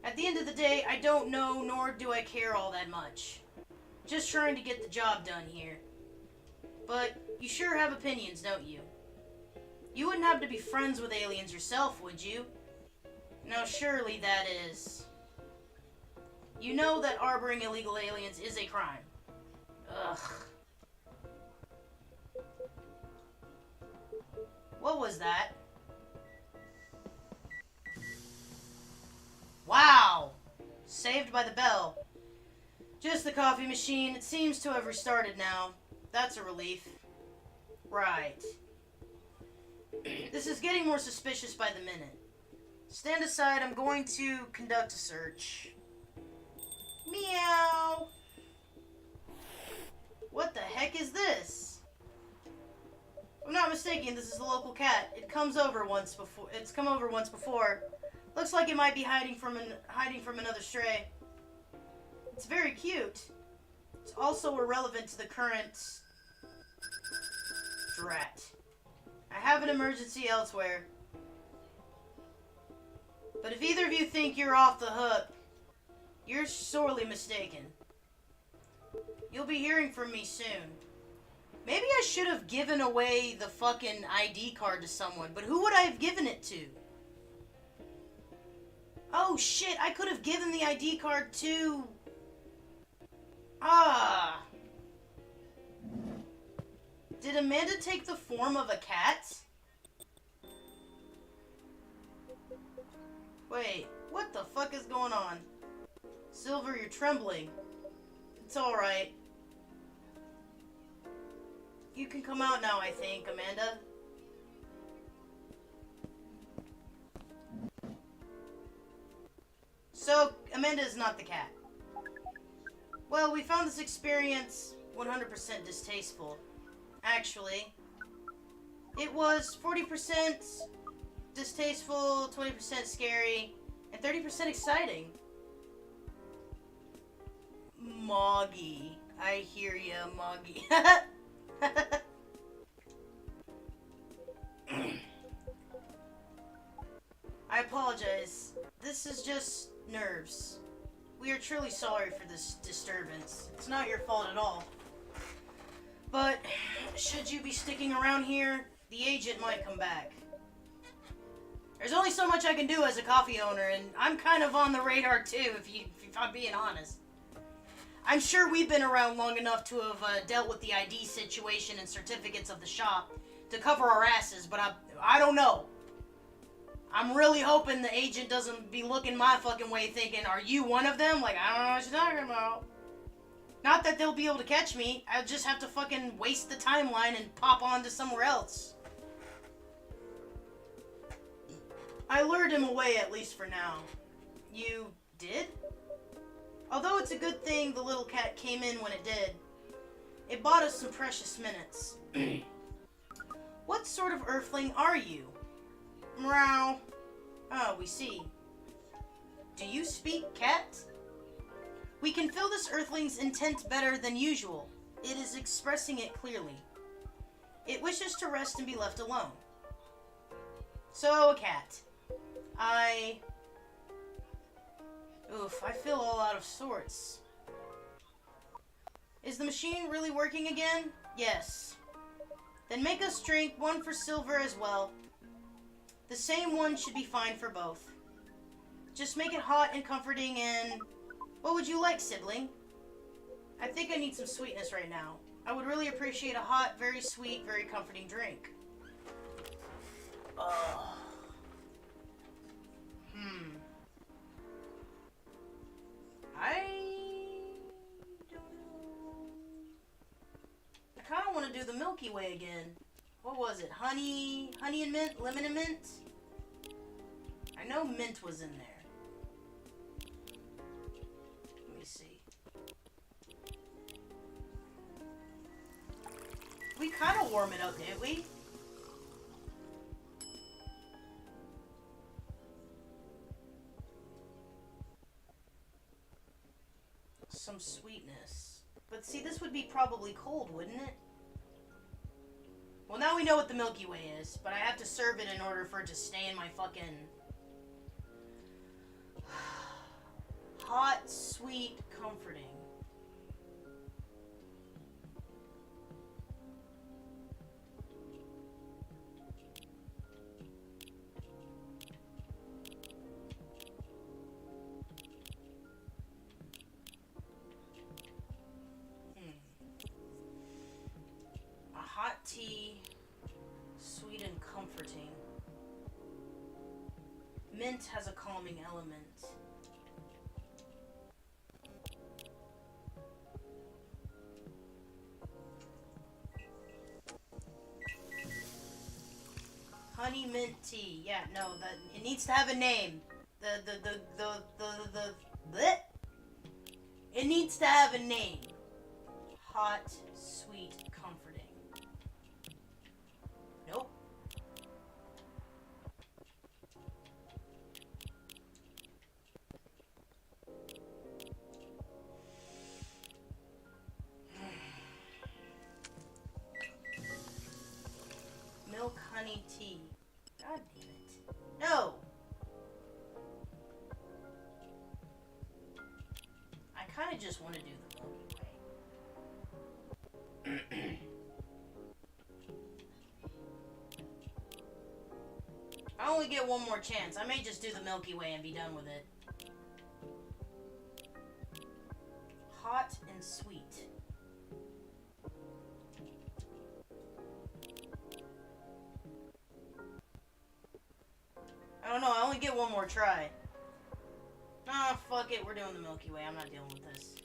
At the end of the day, I don't know, nor do I care all that much. Just trying to get the job done here. But you sure have opinions, don't you? You wouldn't have to be friends with aliens yourself, would you? No, surely that is. You know that harboring illegal aliens is a crime. Ugh. What was that? Wow! Saved by the bell. Just the coffee machine. It seems to have restarted now. That's a relief. Right. This is getting more suspicious by the minute. Stand aside, I'm going to conduct a search. Meow! What the heck is this? If I'm not mistaken, this is the local cat. It's come over once before. Looks like it might be hiding from another stray. It's very cute. It's also irrelevant to the current... Drat. I have an emergency elsewhere. But if either of you think you're off the hook, you're sorely mistaken. You'll be hearing from me soon. Maybe I should have given away the fucking ID card to someone, but who would I have given it to? Oh shit, I could have given the ID card to... Ah. Did Amanda take the form of a cat? Wait, what the fuck is going on? Silver, you're trembling. It's alright. You can come out now, I think, Amanda. So, Amanda is not the cat. Well, we found this experience 100% distasteful. Actually, it was 40% distasteful, 20% scary, and 30% exciting. Moggy. I hear ya, Moggy. I apologize. This is just nerves. We are truly sorry for this disturbance. It's not your fault at all. But, should you be sticking around here, the agent might come back. There's only so much I can do as a coffee owner, and I'm kind of on the radar too, if I'm being honest. I'm sure we've been around long enough to have dealt with the ID situation and certificates of the shop to cover our asses, but I don't know. I'm really hoping the agent doesn't be looking my fucking way thinking, are you one of them? Like, I don't know what you're talking about. Not that they'll be able to catch me. I'll just have to fucking waste the timeline and pop on to somewhere else. I lured him away, at least for now. You did? Although it's a good thing the little cat came in when it did. It bought us some precious minutes. What sort of earthling are you? Meow. Oh, we see. Do you speak cat? We can feel this earthling's intent better than usual. It is expressing it clearly. It wishes to rest and be left alone. So, a cat. Oof, I feel all out of sorts. Is the machine really working again? Yes. Then make us drink one for Silver as well. The same one should be fine for both. Just make it hot and comforting and... What would you like, sibling? I think I need some sweetness right now. I would really appreciate a hot, very sweet, very comforting drink. Ugh. I don't know. I kind of want to do the Milky Way again. What was it? Honey and mint? Lemon and mint? I know mint was in there. Let me see. We kind of warm it up, didn't we? Some sweetness. But see, this would be probably cold, wouldn't it? Well, now we know what the Milky Way is, but I have to serve it in order for it to stay in my fucking... hot, sweet, comforting. Hot tea, sweet and comforting. Mint has a calming element. Honey mint tea. Yeah, no, that it needs to have a name. Bleh. It needs to have a name. Hot, sweet, comforting. Nope. Milk honey tea. God damn it. No! I kind of just want to do the Milky Way. I only get one more chance. I may just do the Milky Way and be done with it. Hot and sweet. I don't know, I only get one more try. Ah, fuck it, we're doing the Milky Way. I'm not dealing with this.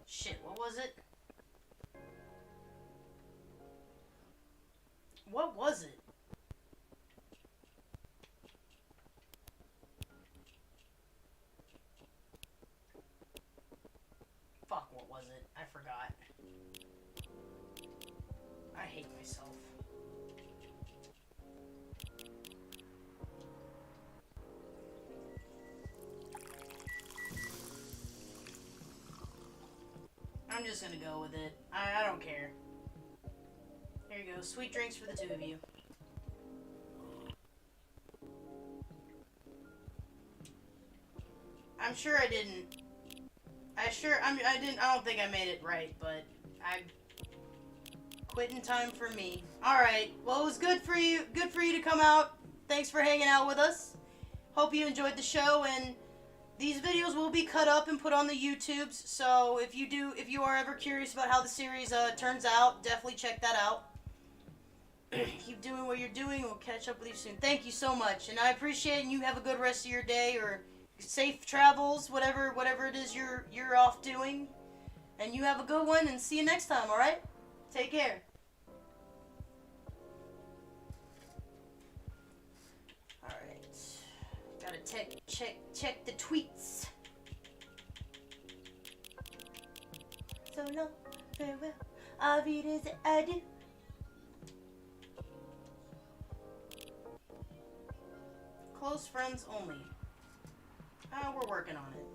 Shit, what was it? What was it? Fuck, what was it? I forgot. I hate myself. I'm just gonna go with it. I don't care. Here you go. Sweet drinks for the two of you. I'm sure I didn't. I don't think I made it right, but quitting time for me. Alright, well, it was good for you to come out. Thanks for hanging out with us. Hope you enjoyed the show, and these videos will be cut up and put on the YouTubes, so if you are ever curious about how the series turns out, definitely check that out. Keep doing what you're doing, we'll catch up with you soon. Thank you so much, and I appreciate it, and you have a good rest of your day, or safe travels, whatever it is you're off doing. And you have a good one, and see you next time, alright? Take care. Alright. Gotta check the tweets. So long, farewell, I'll read as I do. Close friends only. We're working on it.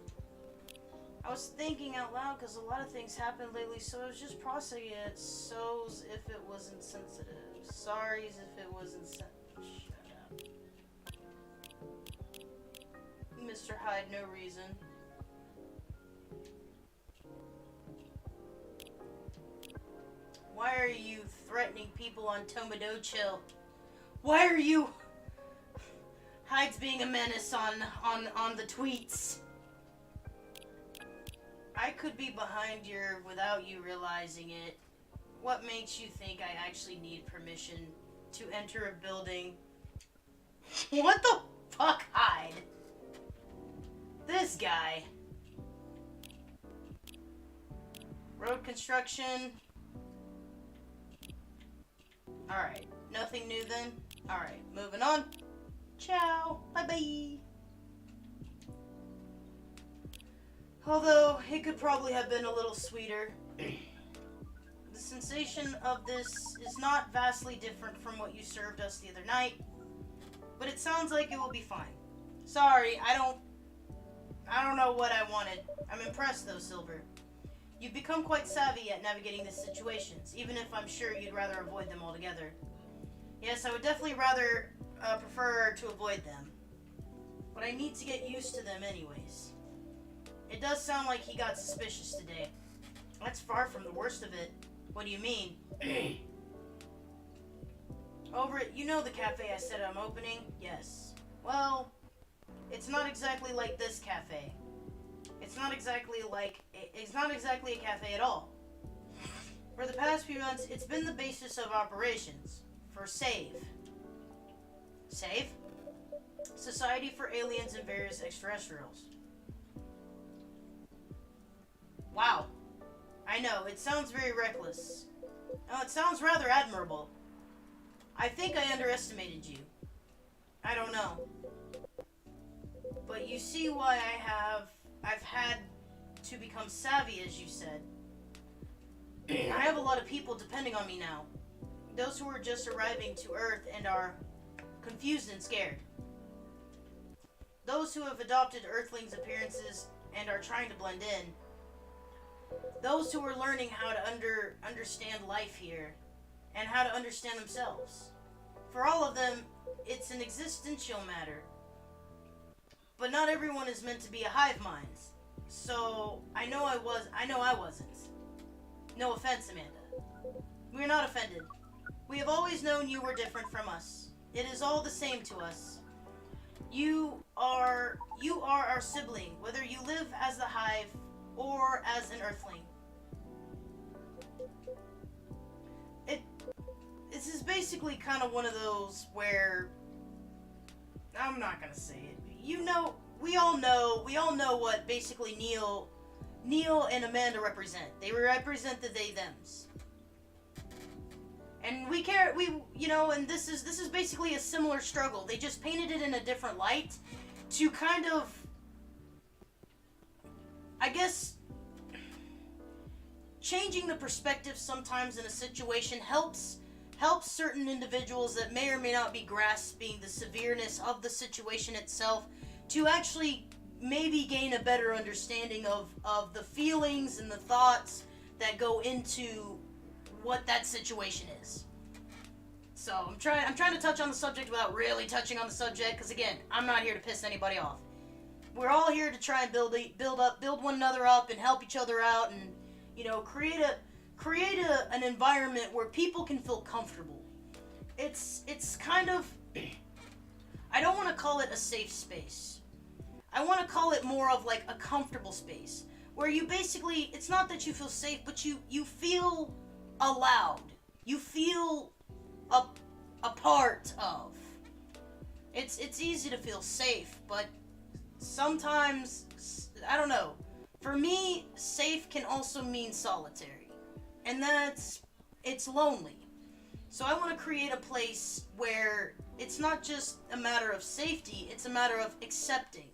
I was thinking out loud because a lot of things happened lately, so I was just processing it. So's if it wasn't sensitive. Sorry's if it wasn't sensitive. Shut up. Mr. Hyde, no reason. Why are you threatening people on Tomodo Chill? Why are you... Hyde's being a menace on the tweets. I could be behind you without you realizing it. What makes you think I actually need permission to enter a building? What the fuck, Hyde? This guy. Road construction. Alright, nothing new then? Alright, moving on. Ciao. Bye-bye. Although, it could probably have been a little sweeter. The sensation of this is not vastly different from what you served us the other night, but it sounds like it will be fine. Sorry, I don't know what I wanted. I'm impressed though, Silver. You've become quite savvy at navigating these situations, even if I'm sure you'd rather avoid them altogether. Yes, I would definitely rather prefer to avoid them, but I need to get used to them anyways. It does sound like he got suspicious today. That's far from the worst of it. What do you mean? Over at, you know the cafe I said I'm opening? Yes. Well, it's not exactly like this cafe. It's not exactly a cafe at all. For the past few months, it's been the basis of operations for SAVE. SAVE? Society for Aliens and Various Extraterrestrials. Wow. I know, it sounds very reckless. Oh, it sounds rather admirable. I think I underestimated you. I don't know. But you see why I've had to become savvy, as you said. I have a lot of people depending on me now. Those who are just arriving to Earth and are confused and scared. Those who have adopted Earthlings' appearances and are trying to blend in. Those who are learning how to understand life here and how to understand themselves. For all of them, it's an existential matter. But not everyone is meant to be a hive mind. So, I know I wasn't. No offense, Amanda. We're not offended. We have always known you were different from us. It is all the same to us. You are our sibling, whether you live as the hive or as an Earthling. This is basically kind of one of those where, I'm not gonna say it. You know, we all know what basically Neil and Amanda represent. They represent the they-thems. And and this is basically a similar struggle. They just painted it in a different light to kind of, I guess, changing the perspective sometimes in a situation helps certain individuals that may or may not be grasping the severeness of the situation itself to actually maybe gain a better understanding of the feelings and the thoughts that go into what that situation is. So I'm trying to touch on the subject without really touching on the subject, because again, I'm not here to piss anybody off. We're all here to try and build one another up and help each other out, and create an environment where people can feel comfortable. It's kind of, I don't want to call it a safe space. I want to call it more of like a comfortable space where you basically, it's not that you feel safe, but you feel allowed. You feel a part of. It's easy to feel safe, but sometimes, I don't know. For me, safe can also mean solitary. And it's lonely. So I want to create a place where it's not just a matter of safety, it's a matter of accepting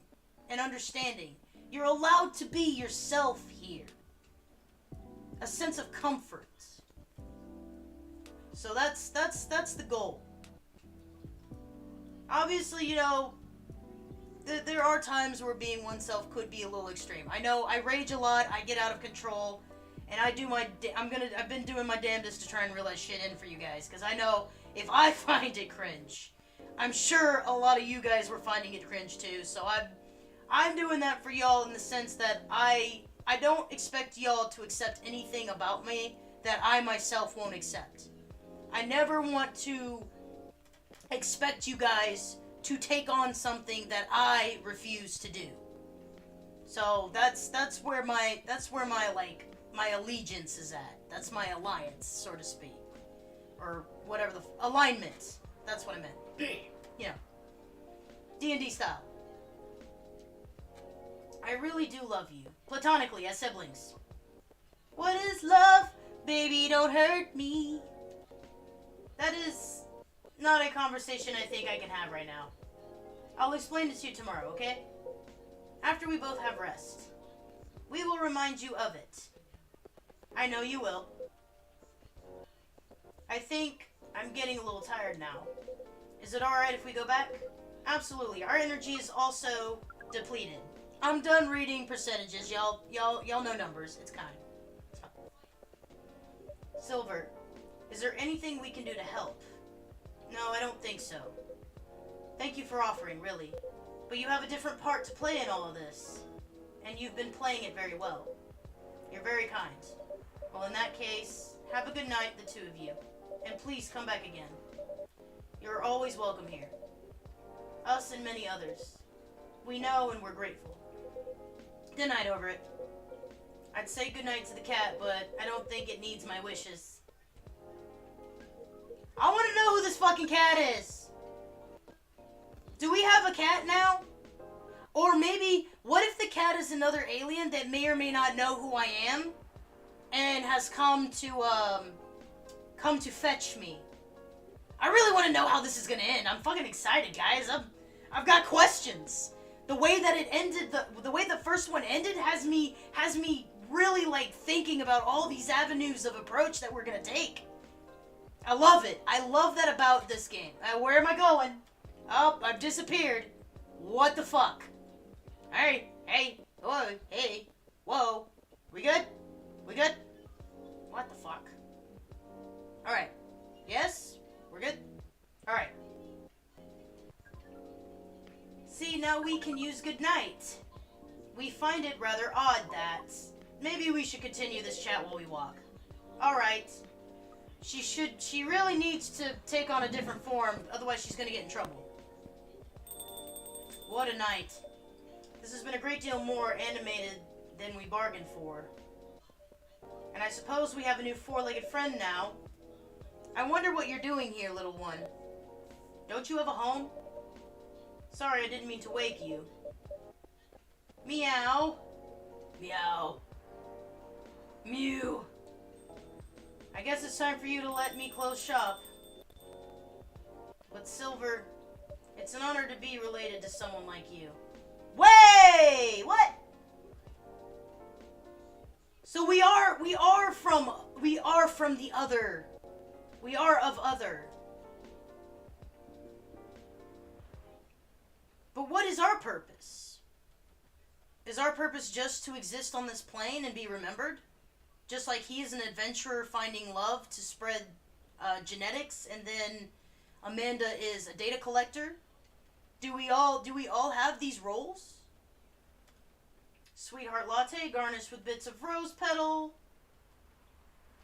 and understanding. You're allowed to be yourself here. A sense of comfort. So that's the goal. Obviously, there are times where being oneself could be a little extreme. I know I rage a lot, I get out of control, and I've been doing my damnedest to try and reel that shit in for you guys, because I know if I find it cringe, I'm sure a lot of you guys were finding it cringe too. So I'm doing that for y'all in the sense that I don't expect y'all to accept anything about me that I myself won't accept. I never want to expect you guys to take on something that I refuse to do. So that's where my like my allegiance is at. That's my alliance, so to speak, or whatever the alignment. That's what I meant. You know, D&D style. I really do love you, platonically, as siblings. What is love? Baby, don't hurt me. That is not a conversation I think I can have right now. I'll explain it to you tomorrow, okay? After we both have rest. We will remind you of it. I know you will. I think I'm getting a little tired now. Is it alright if we go back? Absolutely. Our energy is also depleted. I'm done reading percentages. Y'all know numbers. It's kind. Silver, is there anything we can do to help? No, I don't think so. Thank you for offering, really. But you have a different part to play in all of this. And you've been playing it very well. You're very kind. Well, in that case, have a good night, the two of you. And please come back again. You're always welcome here. Us and many others. We know and we're grateful. Good night, over it. I'd say goodnight to the cat, but I don't think it needs my wishes. I want to know who this fucking cat is. Do we have a cat now? Or maybe, what if the cat is another alien that may or may not know who I am? And has come to fetch me? I really want to know how this is gonna end. I'm fucking excited, guys. I've got questions. The way that it ended, the way the first one ended has me really like thinking about all these avenues of approach that we're gonna take. I love it. I love that about this game. Where am I going? Oh, I've disappeared. What the fuck? Hey, whoa, hey, whoa. We good? We good? What the fuck? Alright. Yes? We're good? Alright. See, now we can use goodnight. We find it rather odd that maybe we should continue this chat while we walk. Alright. She really needs to take on a different form, otherwise she's gonna get in trouble. What a night. This has been a great deal more animated than we bargained for. And I suppose we have a new four-legged friend now. I wonder what you're doing here, little one. Don't you have a home? Sorry, I didn't mean to wake you. Meow. Meow. Mew. I guess it's time for you to let me close shop. But Silver, it's an honor to be related to someone like you. Wait! What? So we are from the other. We are of other. But what is our purpose? Is our purpose just to exist on this plane and be remembered? Just like he is an adventurer finding love to spread genetics, and then Amanda is a data collector? Do we all have these roles? Sweetheart latte garnished with bits of rose petal.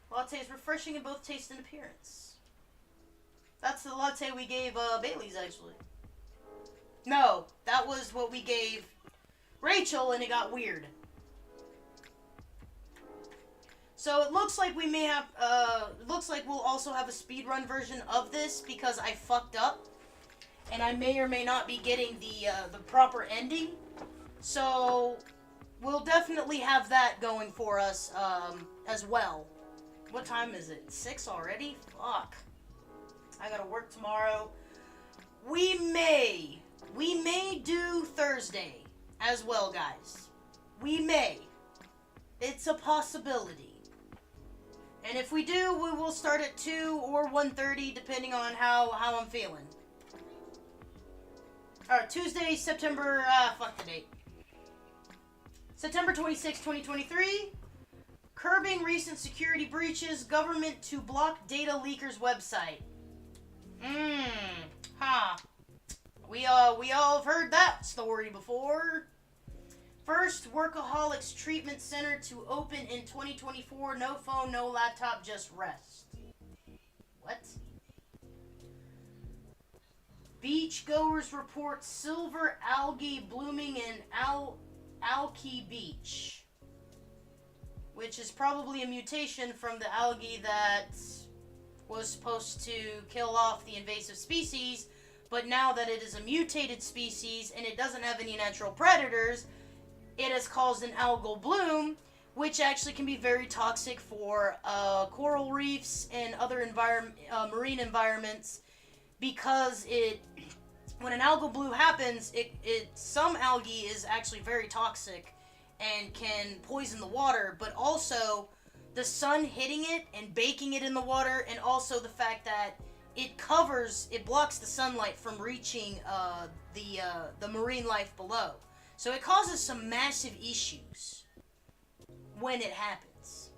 Latte is refreshing in both taste and appearance. That's the latte we gave Bailey's, actually. No, that was what we gave Rachel, and it got weird. So it looks like we may have, looks like we'll also have a speedrun version of this because I fucked up. And I may or may not be getting the proper ending. So we'll definitely have that going for us, as well. What time is it? 6 already? Fuck. I gotta work tomorrow. We may do Thursday as well, guys. We may. It's a possibility. And if we do, we will start at 2 or 1:30, depending on how I'm feeling. Alright, Tuesday, September, fuck the date. September 26, 2023. Curbing recent security breaches, government to block data leakers website. We all have heard that story before. First Workaholics Treatment Center to open in 2024. No phone, no laptop, just rest. What? Beachgoers report silver algae blooming in Alki Beach, which is probably a mutation from the algae that was supposed to kill off the invasive species, but now that it is a mutated species and it doesn't have any natural predators, it has caused an algal bloom, which actually can be very toxic for coral reefs and other marine environments, because when an algal bloom happens, some algae is actually very toxic and can poison the water, but also the sun hitting it and baking it in the water, and also the fact that it blocks the sunlight from reaching the marine life below. So it causes some massive issues when it happens.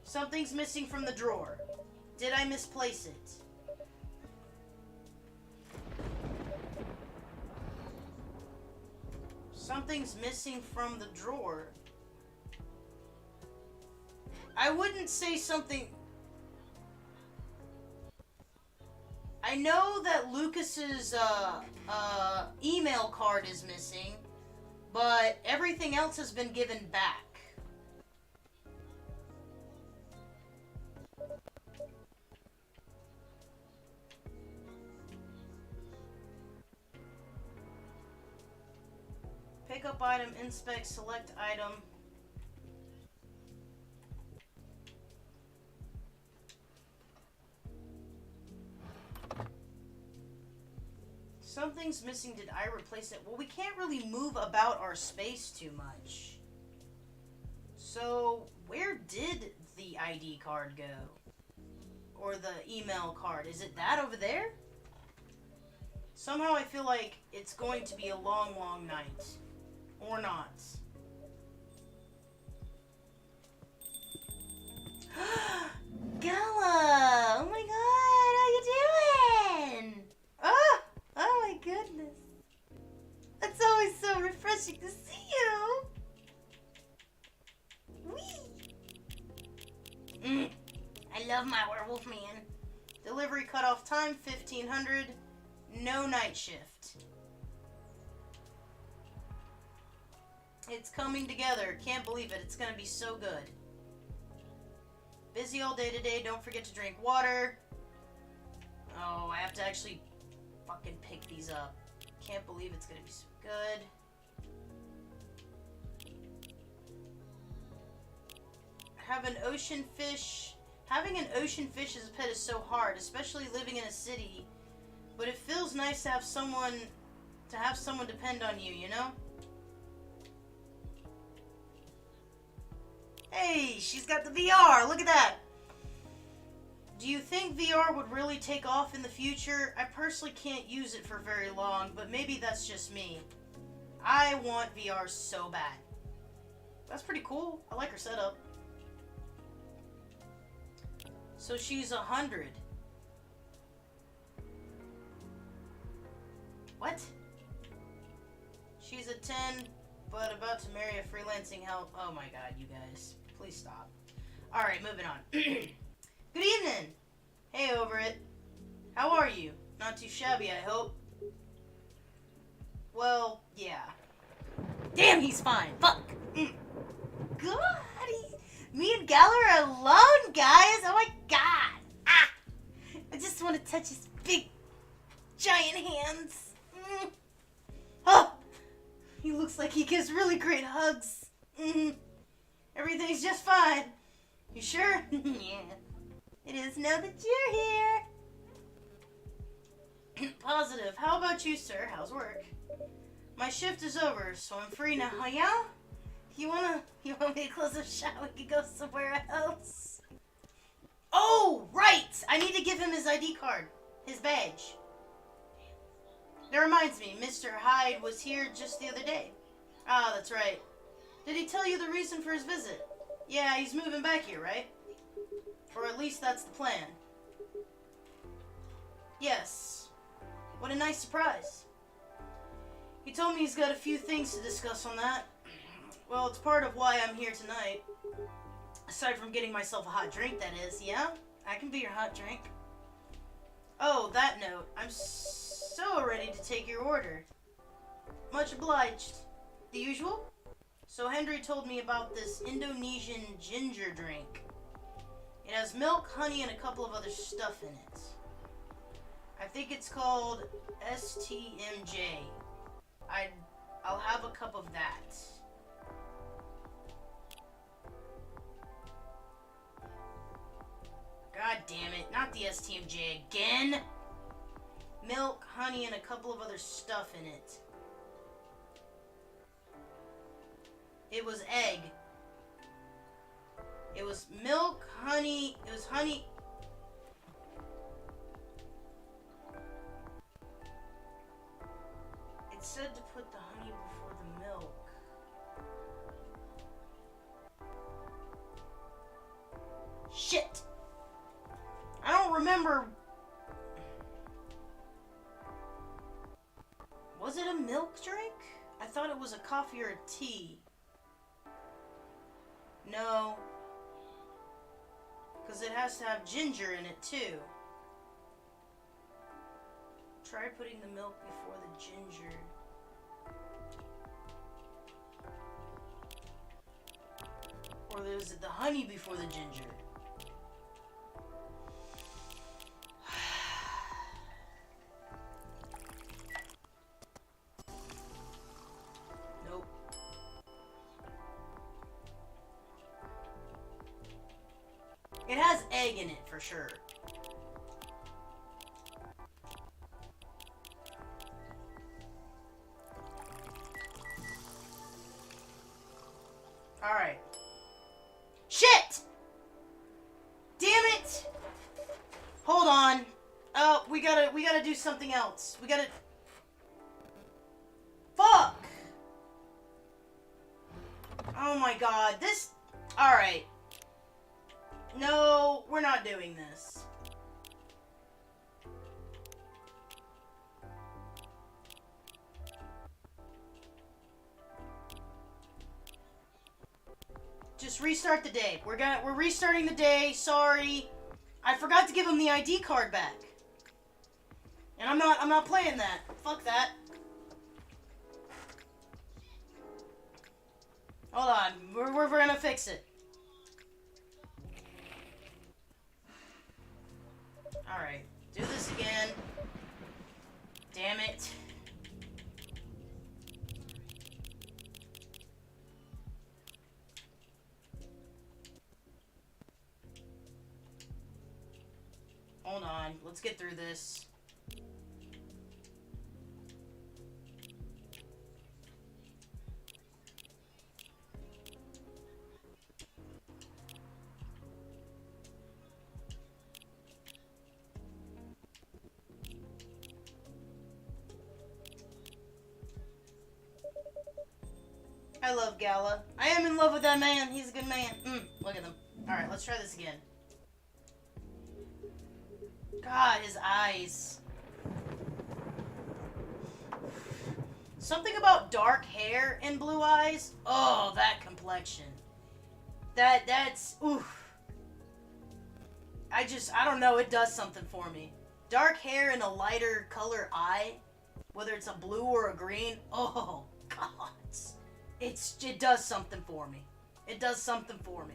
Something's missing from the drawer. Did I misplace it? Something's missing from the drawer. I wouldn't say something... I know that Lucas's email card is missing, but everything else has been given back. Pick up item, inspect, select item. Something's missing. Did I replace it? Well, we can't really move about our space too much. So, where did the ID card go? Or the email card? Is it that over there? Somehow I feel like it's going to be a long, long night. Or not. Gala! Oh my god, how you doing? Oh my goodness. It's always so refreshing to see you. Whee! I love my werewolf man. Delivery cutoff time, 1500. No night shift. It's coming together. Can't believe it. It's gonna be so good. Busy all day today. Don't forget to drink water. Oh, I have to actually fucking pick these up. Can't believe it's gonna be so good. Have an ocean fish. Having an ocean fish as a pet is so hard, especially living in a city. But it feels nice to have someone depend on you, you know? Hey, she's got the VR. Look at that. Do you think VR would really take off in the future? I personally can't use it for very long, but maybe that's just me. I want VR so bad. That's pretty cool. I like her setup. So she's 100. What? She's a 10, but about to marry a freelancing help. Oh my god, you guys. Please stop. Alright, moving on. Good evening! Hey, over it. How are you? Not too shabby, I hope. Well, yeah. Damn, he's fine. Fuck! God! Me and Gala are alone, guys! Oh my god! Ah! I just want to touch his big, giant hands. Oh! He looks like he gives really great hugs. Everything's just fine. You sure? Yeah. It is now that you're here. Positive. How about you, sir? How's work? My shift is over, so I'm free now. Oh, yeah? You want me to close up shop? We can go somewhere else. Oh, right! I need to give him his ID card. His badge. That reminds me, Mr. Hyde was here just the other day. Ah, that's right. Did he tell you the reason for his visit? Yeah, he's moving back here, right? Or at least that's the plan. Yes. What a nice surprise. He told me he's got a few things to discuss on that. Well, it's part of why I'm here tonight. Aside from getting myself a hot drink, that is, yeah? I can be your hot drink. Oh, that note. I'm so ready to take your order. Much obliged. The usual? So Henry told me about this Indonesian ginger drink. It has milk, honey, and a couple of other stuff in it. I think it's called STMJ. I'll have a cup of that. God damn it, not the STMJ again! Milk, honey, and a couple of other stuff in it. It was egg. It was milk, honey, it was honey. It said to put the honey before the milk. Shit! I don't remember. Was it a milk drink? I thought it was a coffee or a tea. No. Because it has to have ginger in it too. Try putting the milk before the ginger. Or is it the honey before the ginger? Nope. It has egg in it for sure. Alright. Shit! Damn it! Hold on. Oh, we gotta do something else. We gotta... Fuck! Oh my god, this... Alright. No, we're not doing this. Just restart the day. We're restarting the day. Sorry. I forgot to give him the ID card back. And I'm not playing that. Fuck that. Hold on. We're gonna fix it. Alright. Do this again. Damn it. Hold on. Let's get through this. I love Gala. I am in love with that man. He's a good man. Look at him. Alright, let's try this again. God, his eyes. Something about dark hair and blue eyes. Oh, that complexion. That's... Oof. I don't know. It does something for me. Dark hair and a lighter color eye. Whether it's a blue or a green. Oh, God. It does something for me. It does something for me.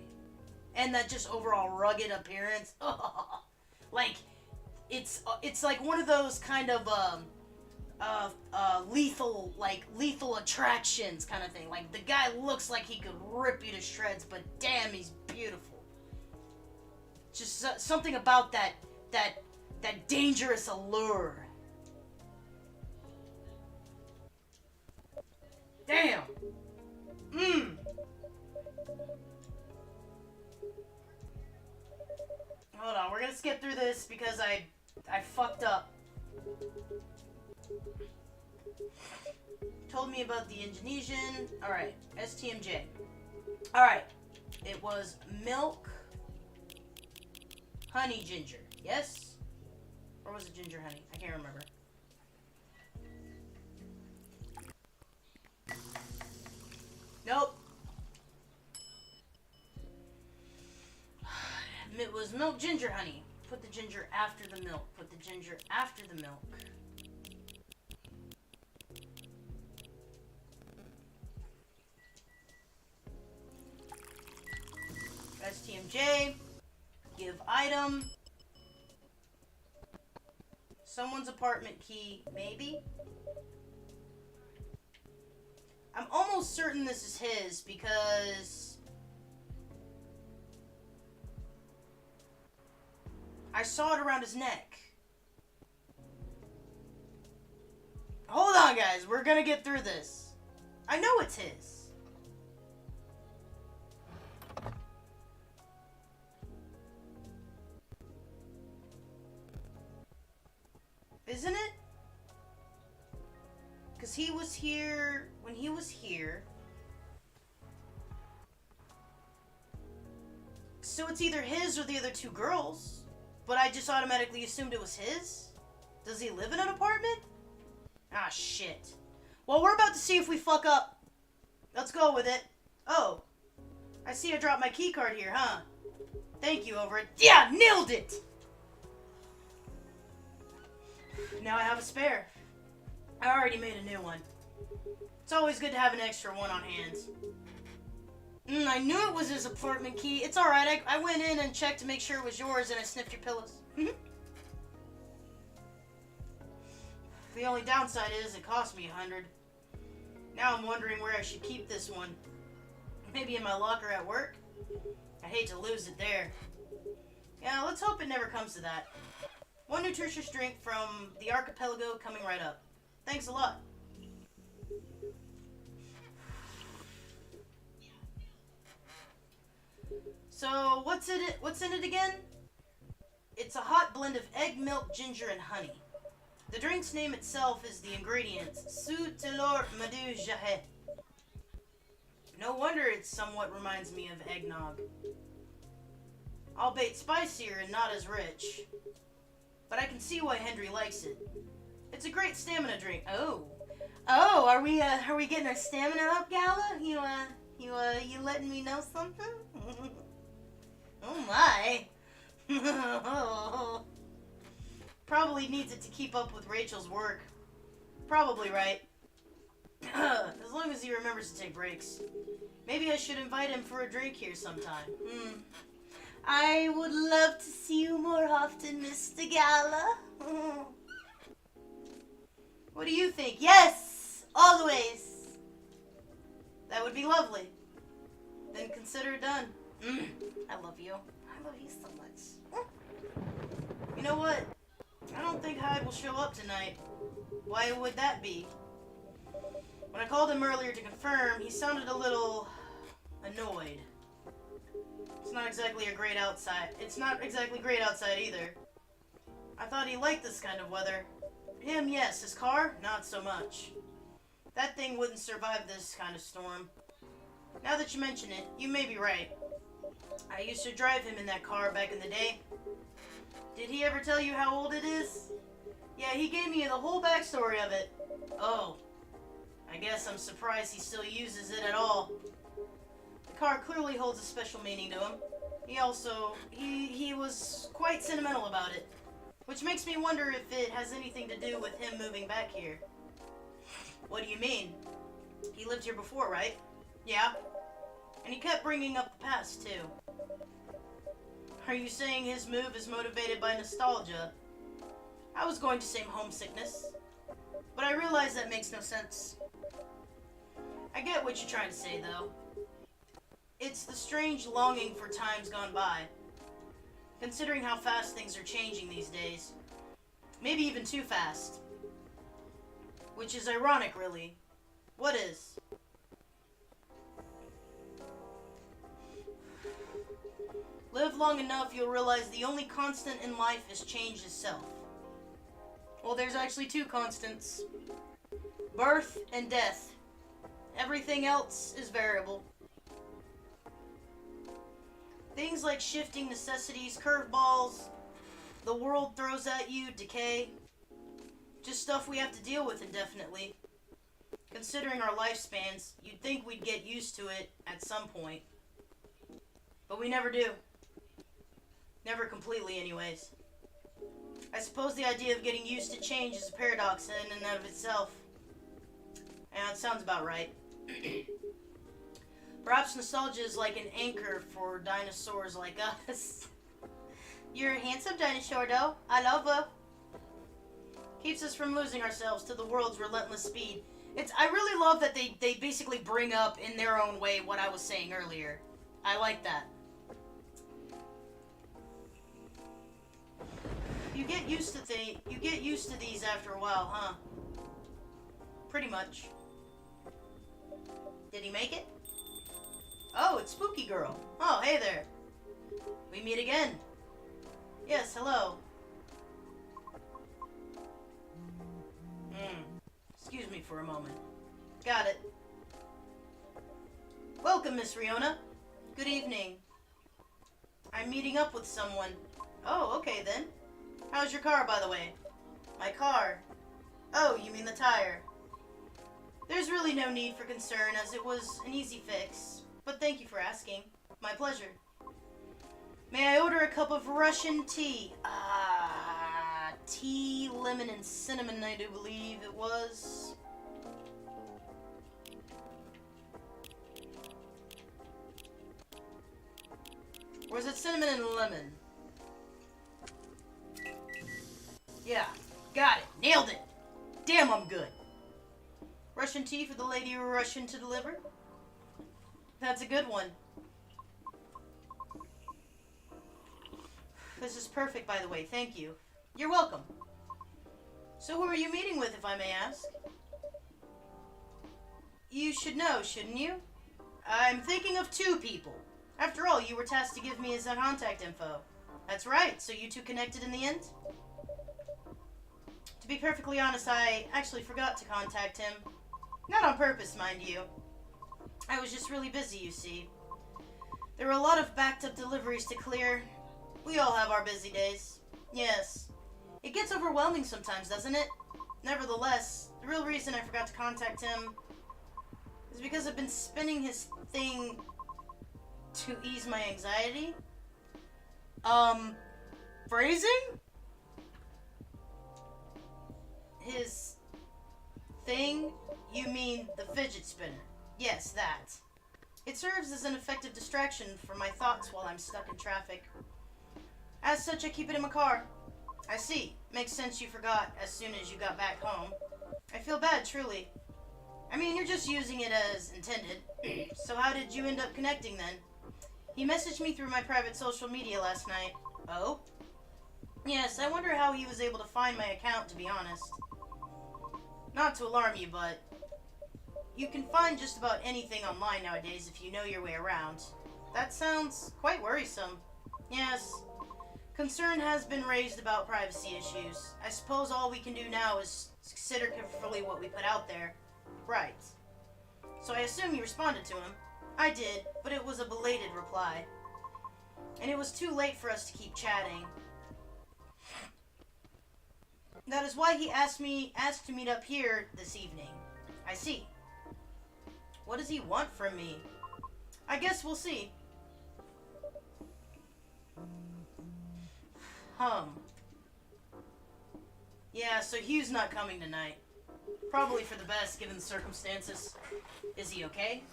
And that just overall rugged appearance. Oh, like, it's like one of those kind of, lethal attractions kind of thing. Like, the guy looks like he could rip you to shreds, but damn, he's beautiful. Just something about that dangerous allure. Damn. Hold on, we're gonna skip through this because I fucked up. Told me about the Indonesian. Alright, STMJ. Alright. It was milk, honey, ginger. Yes? Or was it ginger honey? I can't remember. Nope. It was milk, ginger, honey. Put the ginger after the milk. Put the ginger after the milk. STMJ. Give item. Someone's apartment key, maybe? I'm almost certain this is his because I saw it around his neck. Hold on, guys. We're gonna get through this. I know it's his. Isn't it? Because he was here when he was here. So it's either his or the other two girls. But I just automatically assumed it was his. Does he live in an apartment? Ah, shit. Well, we're about to see if we fuck up. Let's go with it. Oh. I see I dropped my key card here, huh? Thank you, Over it. Yeah, nailed it! Now I have a spare. I already made a new one. It's always good to have an extra one on hand. I knew it was his apartment key. It's alright. I went in and checked to make sure it was yours and I sniffed your pillows. The only downside is it cost me $100. Now I'm wondering where I should keep this one. Maybe in my locker at work? I hate to lose it there. Yeah, let's hope it never comes to that. One nutritious drink from the archipelago coming right up. Thanks a lot. So, what's in it again? It's a hot blend of egg, milk, ginger, and honey. The drink's name itself is the ingredients, Sous Telor Madu Jahe. No wonder it somewhat reminds me of eggnog. Albeit spicier and not as rich. But I can see why Hendry likes it. It's a great stamina drink. Oh, are we getting our stamina up, Gala? You letting me know something? Oh my. Probably needs it to keep up with Rachel's work. Probably right. As long as he remembers to take breaks. Maybe I should invite him for a drink here sometime. I would love to see you more often, Mr. Gala. What do you think? Yes! Always! That would be lovely. Then consider it done. I love you. I love you so much. You know what? I don't think Hyde will show up tonight. Why would that be? When I called him earlier to confirm, he sounded a little annoyed. It's not exactly great outside either. I thought he liked this kind of weather. Him, yes. His car, not so much. That thing wouldn't survive this kind of storm. Now that you mention it, you may be right. I used to drive him in that car back in the day. Did he ever tell you how old it is? Yeah, he gave me the whole backstory of it. Oh. I guess I'm surprised he still uses it at all. The car clearly holds a special meaning to him. He was quite sentimental about it. Which makes me wonder if it has anything to do with him moving back here. What do you mean? He lived here before, right? Yeah. And he kept bringing up the past, too. Are you saying his move is motivated by nostalgia? I was going to say homesickness. But I realize that makes no sense. I get what you're trying to say, though. It's the strange longing for times gone by. Considering how fast things are changing these days. Maybe even too fast. Which is ironic, really. What is? Live long enough, you'll realize the only constant in life is change itself. Well, there's actually two constants. Birth and death. Everything else is variable. Things like shifting necessities, curveballs, the world throws at you, decay. Just stuff we have to deal with indefinitely. Considering our lifespans, you'd think we'd get used to it at some point. But we never do. Never completely, anyways. I suppose the idea of getting used to change is a paradox in and of itself. Yeah, it sounds about right. Perhaps nostalgia is like an anchor for dinosaurs like us. You're a handsome dinosaur, though. I love her. Keeps us from losing ourselves to the world's relentless speed. I really love that they basically bring up in their own way what I was saying earlier. I like that. You get used to these after a while, huh? Pretty much. Did he make it? Oh, it's Spooky Girl. Oh, hey there. We meet again. Yes, hello. Excuse me for a moment. Got it. Welcome, Miss Riona. Good evening. I'm meeting up with someone. Oh, okay then. How's your car, by the way? My car? Oh, you mean the tire. There's really no need for concern, as it was an easy fix. But thank you for asking. My pleasure. May I order a cup of Russian tea? Tea, lemon, and cinnamon, I do believe it was. Or is it cinnamon and lemon? Yeah, got it. Nailed it. Damn, I'm good. Russian tea for the lady you're rushing to deliver? That's a good one. This is perfect, by the way. Thank you. You're welcome. So who are you meeting with, if I may ask? You should know, shouldn't you? I'm thinking of 2 people. After all, you were tasked to give me his contact info. That's right. So you 2 connected in the end? To be perfectly honest, I actually forgot to contact him. Not on purpose, mind you. I was just really busy, you see. There were a lot of backed-up deliveries to clear. We all have our busy days. Yes. It gets overwhelming sometimes, doesn't it? Nevertheless, the real reason I forgot to contact him is because I've been spinning his thing to ease my anxiety. Phrasing? His thing? You mean the fidget spinner? Yes, that. It serves as an effective distraction for my thoughts while I'm stuck in traffic. As such, I keep it in my car. I see. Makes sense you forgot as soon as you got back home. I feel bad, truly. I mean, you're just using it as intended. So how did you end up connecting then? He messaged me through my private social media last night. Oh? Yes, I wonder how he was able to find my account, to be honest. Not to alarm you, but you can find just about anything online nowadays if you know your way around. That sounds quite worrisome. Yes. Concern has been raised about privacy issues. I suppose all we can do now is consider carefully what we put out there. Right. So I assume you responded to him. I did, but it was a belated reply. And it was too late for us to keep chatting. That is why he asked to meet up here this evening. I see. What does he want from me? I guess we'll see. Yeah, so Hugh's not coming tonight. Probably for the best, given the circumstances. Is he okay?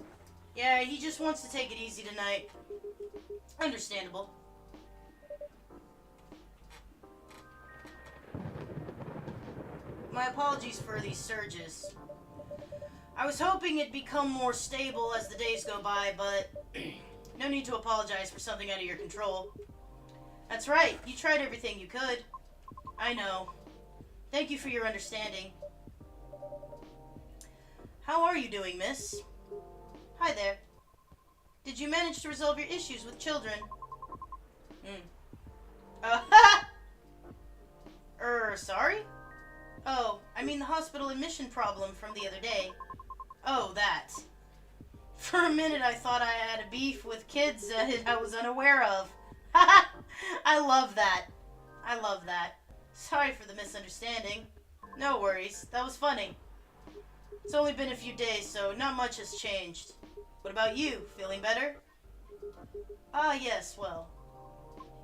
Yeah, he just wants to take it easy tonight. Understandable. My apologies for these surges. I was hoping it'd become more stable as the days go by, but no need to apologize for something out of your control. That's right, you tried everything you could. I know. Thank you for your understanding. How are you doing, miss? Hi there. Did you manage to resolve your issues with children? Sorry? Oh, I mean the hospital admission problem from the other day. Oh, that. For a minute I thought I had a beef with kids that I was unaware of. I love that. I love that. Sorry for the misunderstanding. No worries, that was funny. It's only been a few days, so not much has changed. What about you? Feeling better? Ah, yes, well.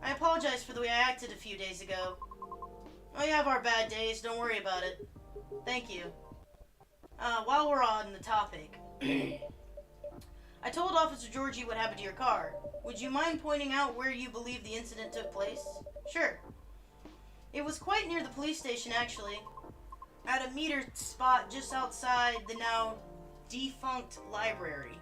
I apologize for the way I acted a few days ago. We have our bad days, don't worry about it. Thank you. While we're on the topic, I told Officer Georgie what happened to your car. Would you mind pointing out where you believe the incident took place? Sure. It was quite near the police station, actually. At a metered spot just outside the now defunct library.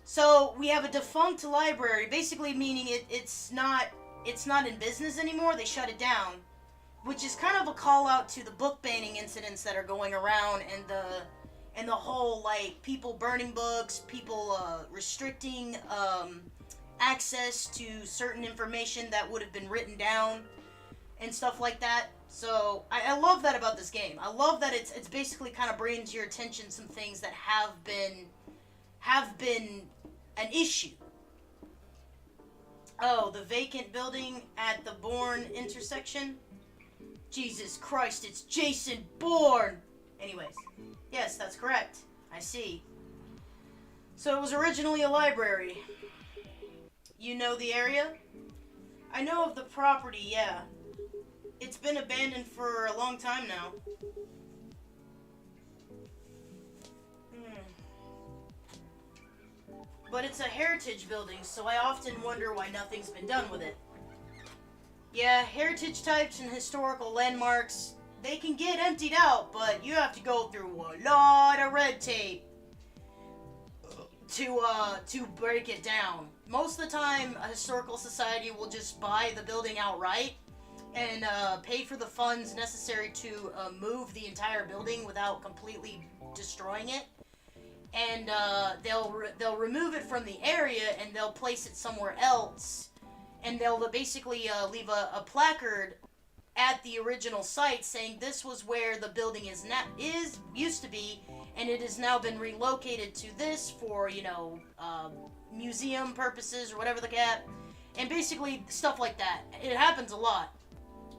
So, we have a defunct library, basically meaning it's not in business anymore. They shut it down. Which is kind of a call out to the book banning incidents that are going around and the whole, like, people burning books, people restricting access to certain information that would have been written down and stuff like that. So I love that about this game. I love that it's basically kind of bringing to your attention some things that have been an issue. Oh, the vacant building at the Bourne intersection? Jesus Christ, it's Jason Bourne! Anyways, yes, that's correct. I see. So it was originally a library. You know the area? I know of the property, yeah. It's been abandoned for a long time now. But it's a heritage building, so I often wonder why nothing's been done with it. Yeah, heritage types and historical landmarks, they can get emptied out, but you have to go through a lot of red tape to break it down. Most of the time, a historical society will just buy the building outright and pay for the funds necessary to move the entire building without completely destroying it. And they'll remove it from the area and they'll place it somewhere else. And they'll basically leave a placard at the original site saying this was where the building used to be, and it has now been relocated to this for, museum purposes or whatever the cat. And basically stuff like that. It happens a lot,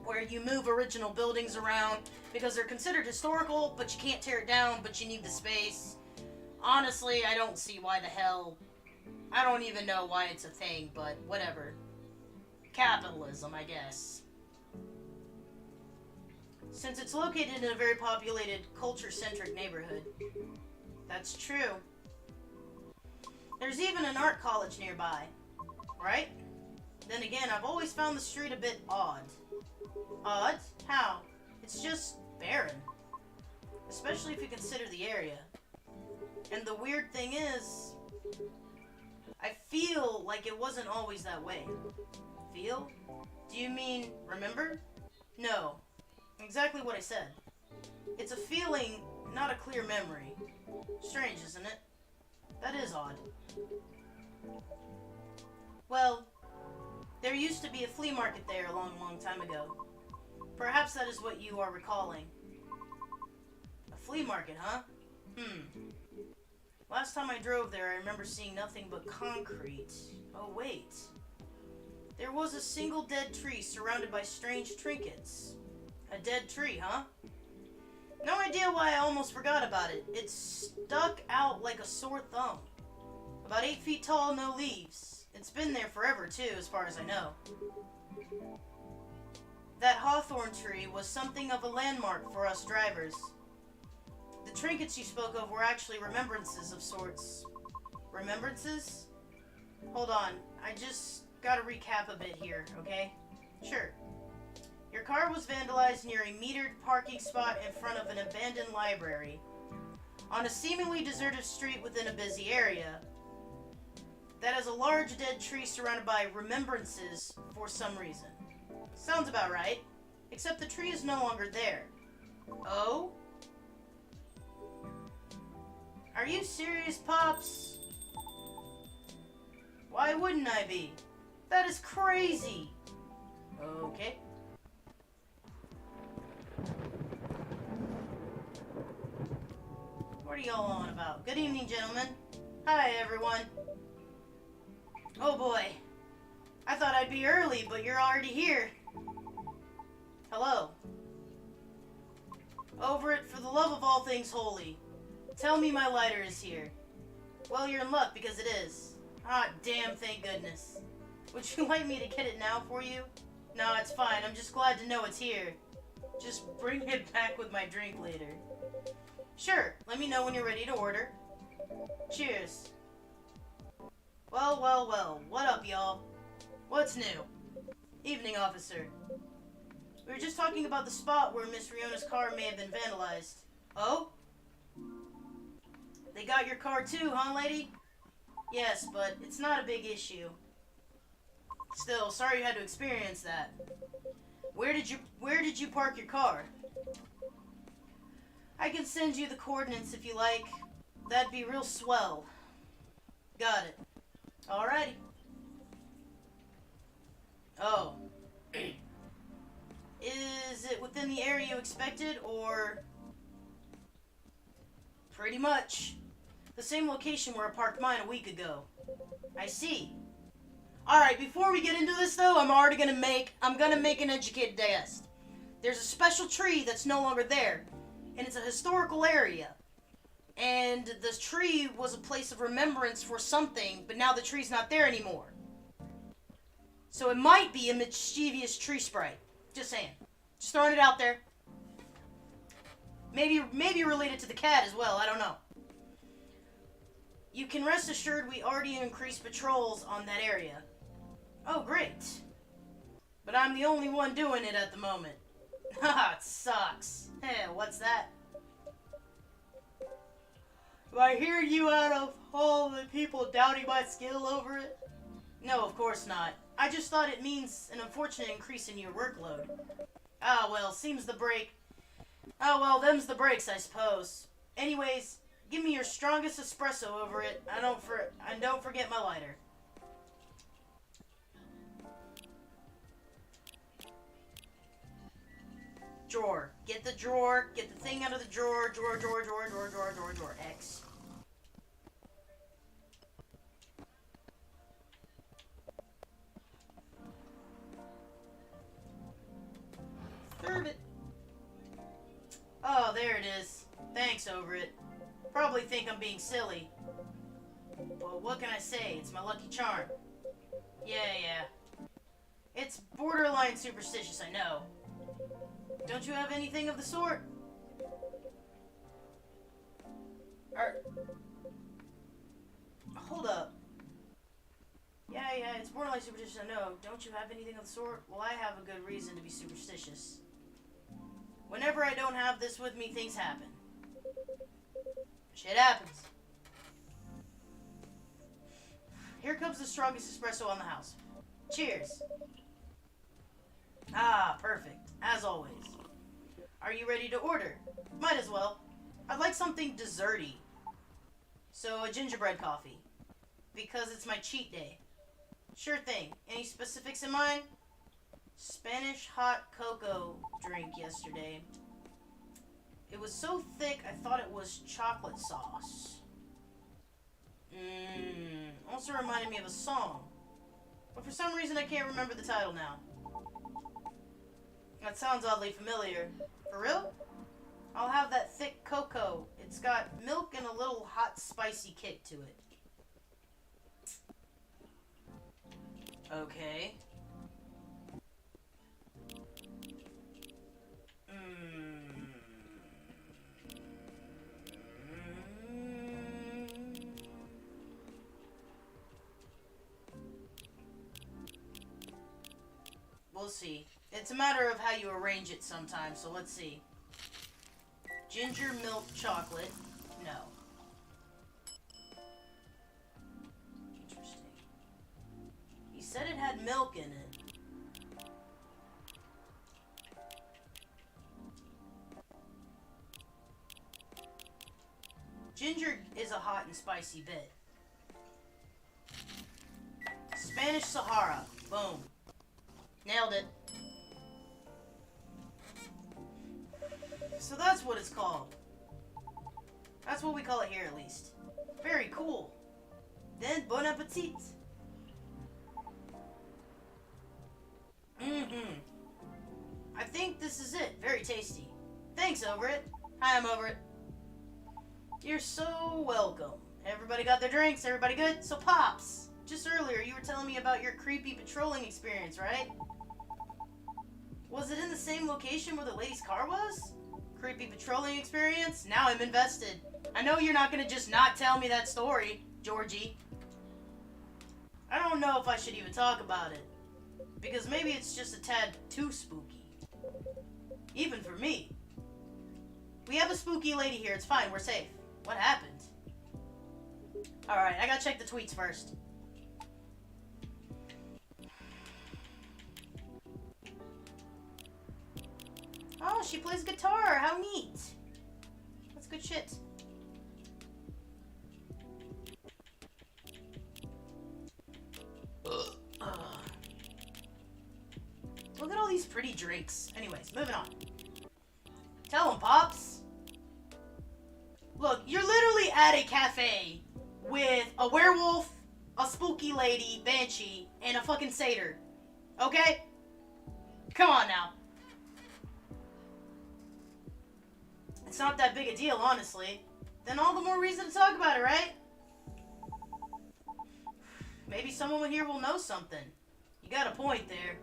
where you move original buildings around because they're considered historical, but you can't tear it down, but you need the space. Honestly, I don't see why the hell. I don't even know why it's a thing, but whatever. Capitalism, I guess. Since it's located in a very populated, culture-centric neighborhood. That's true. There's even an art college nearby, right? Then again, I've always found the street a bit odd. Odd? How? It's just barren. Especially if you consider the area. And the weird thing is, I feel like it wasn't always that way. Feel? Do you mean remember? No. Exactly what I said. It's a feeling, not a clear memory. Strange, isn't it? That is odd. Well, there used to be a flea market there a long, long time ago. Perhaps that is what you are recalling. A flea market, huh? Last time I drove there, I remember seeing nothing but concrete. Oh, wait. There was a single dead tree surrounded by strange trinkets. A dead tree, huh? No idea why I almost forgot about it. It stuck out like a sore thumb. About 8 feet tall, no leaves. It's been there forever, too, as far as I know. That hawthorn tree was something of a landmark for us drivers. The trinkets you spoke of were actually remembrances of sorts. Remembrances? Hold on, I just gotta recap a bit here, okay? Sure. Your car was vandalized near a metered parking spot in front of an abandoned library, on a seemingly deserted street within a busy area, that has a large dead tree surrounded by remembrances for some reason. Sounds about right, except the tree is no longer there. Oh? Are you serious, Pops? Why wouldn't I be? That is crazy. Okay. What are y'all on about? Good evening, gentlemen. Hi, everyone. Oh boy. I thought I'd be early, but you're already here. Hello. Over it, for the love of all things holy. Tell me my lighter is here. Well, you're in luck, because it is. Ah, damn, thank goodness. Would you like me to get it now for you? No, it's fine. I'm just glad to know it's here. Just bring it back with my drink later. Sure, let me know when you're ready to order. Cheers. Well, well, well. What up, y'all? What's new? Evening, officer. We were just talking about the spot where Miss Riona's car may have been vandalized. Oh? They got your car too, huh, lady? Yes, but it's not a big issue. Still, sorry you had to experience that. Where did you park your car? I can send you the coordinates if you like. That'd be real swell. Got it. Alrighty. Oh. Is it within the area you expected, or... Pretty much. The same location where I parked mine a week ago. I see. Alright, before we get into this though, I'm gonna make an educated guess. There's a special tree that's no longer there, and it's a historical area. And the tree was a place of remembrance for something, but now the tree's not there anymore. So it might be a mischievous tree sprite. Just saying. Just throwing it out there. Maybe related to the cat as well, I don't know. You can rest assured we already increased patrols on that area. Oh, great. But I'm the only one doing it at the moment. Haha, it sucks. Hey, what's that? Do I hear you out of all the people doubting my skill over it? No, of course not. I just thought it means an unfortunate increase in your workload. Ah, well, seems the break. Oh, well, them's the breaks, I suppose. Anyways, give me your strongest espresso over it, and don't forget my lighter. Drawer. Get the drawer. Get the thing out of the drawer. Drawer. X. Serve it. Oh, there it is. Thanks over it. Probably think I'm being silly. Well, what can I say? It's my lucky charm. Yeah. It's borderline superstitious, I know. Don't you have anything of the sort? Hold up. Yeah, it's borderline superstitious, I know. Don't you have anything of the sort? Well, I have a good reason to be superstitious. Whenever I don't have this with me, things happen. Shit happens. Here comes the strongest espresso on the house. Cheers. Ah, perfect. As always. Are you ready to order? Might as well. I'd like something desserty. So, a gingerbread coffee. Because it's my cheat day. Sure thing. Any specifics in mind? Spanish hot cocoa drink yesterday. It was so thick I thought it was chocolate sauce. Also reminded me of a song. But for some reason I can't remember the title now. That sounds oddly familiar. For real? I'll have that thick cocoa. It's got milk and a little hot spicy kick to it. Okay. We'll see. It's a matter of how you arrange it sometimes, so let's see. Ginger milk chocolate. No. Interesting. He said it had milk in it. Ginger is a hot and spicy bit. Spanish Sahara. Boom. Nailed it. So that's what it's called. That's what we call it here, at least. Very cool. Then, bon appetit. I think this is it. Very tasty. Thanks, Over It. Hi, I'm Over It. You're so welcome. Everybody got their drinks? Everybody good? So, Pops, just earlier you were telling me about your creepy patrolling experience, right? Was it in the same location where the lady's car was? Creepy patrolling experience? Now I'm invested. I know you're not gonna just not tell me that story, Georgie. I don't know if I should even talk about it. Because maybe it's just a tad too spooky. Even for me. We have a spooky lady here, it's fine, we're safe. What happened? Alright, I gotta check the tweets first. Oh, she plays guitar. How neat. That's good shit. Look at all these pretty drinks. Anyways, moving on. Tell them, Pops. Look, you're literally at a cafe with a werewolf, a spooky lady, banshee, and a fucking satyr. Okay? Come on now. It's not that big a deal, honestly. Then all the more reason to talk about it, right? Maybe someone here will know something. You got a point there.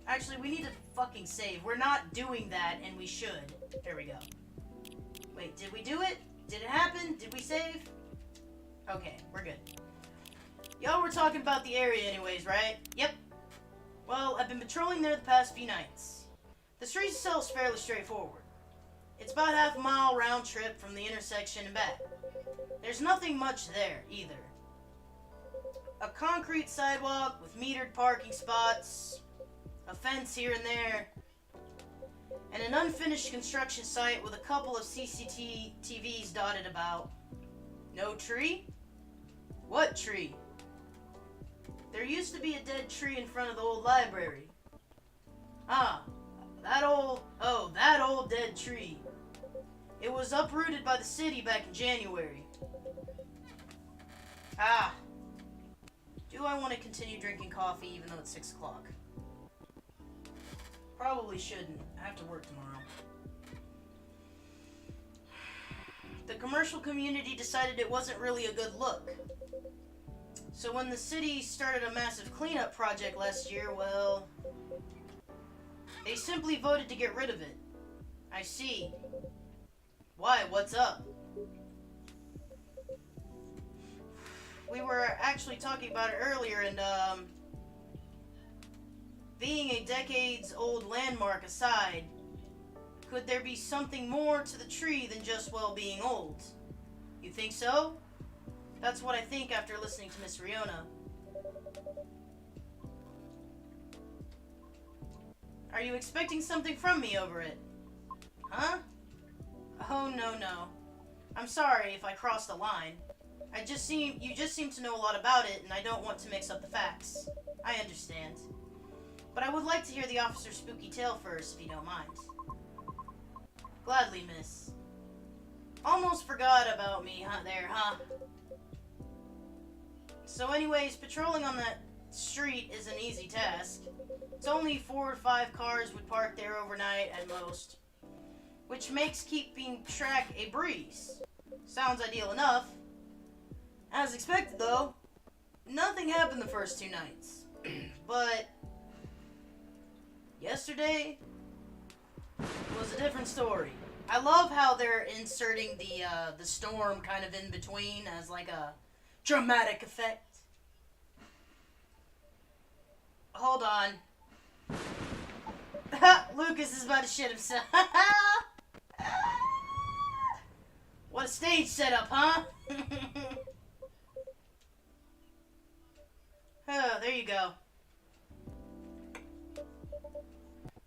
Actually, we need to fucking save. We're not doing that, and we should. There we go. Wait, did we do it? Did it happen? Did we save? Okay, we're good. Y'all were talking about the area anyways, right? Yep. Well, I've been patrolling there the past few nights. The street itself is fairly straightforward. It's about half a mile round trip from the intersection and back. There's nothing much there, either. A concrete sidewalk with metered parking spots, a fence here and there, and an unfinished construction site with a couple of CCTVs dotted about. No tree? What tree? There used to be a dead tree in front of the old library. Ah, that old dead tree. It was uprooted by the city back in January. Ah. Do I want to continue drinking coffee even though it's 6 o'clock? Probably shouldn't. I have to work tomorrow. The commercial community decided it wasn't really a good look. So when the city started a massive cleanup project last year, well, they simply voted to get rid of it. I see. Why? What's up? We were actually talking about it earlier, and being a decades-old landmark aside, could there be something more to the tree than just, well, being old? You think so? That's what I think after listening to Miss Riona. Are you expecting something from me over it? Huh? Oh, no. I'm sorry if I crossed the line. You just seem to know a lot about it, and I don't want to mix up the facts. I understand. But I would like to hear the officer's spooky tale first, if you don't mind. Gladly, miss. Almost forgot about me, huh? So anyways, patrolling on that street is an easy task. It's only 4 or 5 cars would park there overnight at most, which makes keeping track a breeze. Sounds ideal enough. As expected, though, nothing happened the first 2 nights. But yesterday was a different story. I love how they're inserting the storm kind of in between as like a dramatic effect. Hold on. Lucas is about to shit himself. What a stage setup, huh? Oh, there you go.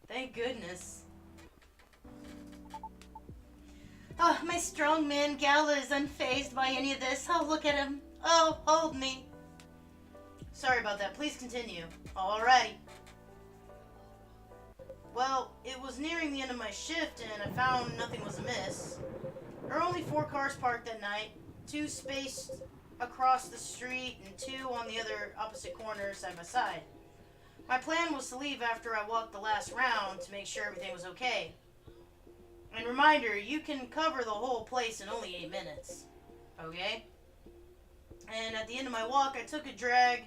Thank goodness. Oh, my strong man Gala is unfazed by any of this. Oh, look at him. Oh, hold me. Sorry about that. Please continue. Alrighty. Well, it was nearing the end of my shift, and I found nothing was amiss. There were only 4 cars parked that night, 2 spaced across the street, and 2 on the other opposite corner side by side. My plan was to leave after I walked the last round to make sure everything was okay. And reminder, you can cover the whole place in only 8 minutes. Okay? And at the end of my walk, I took a drag,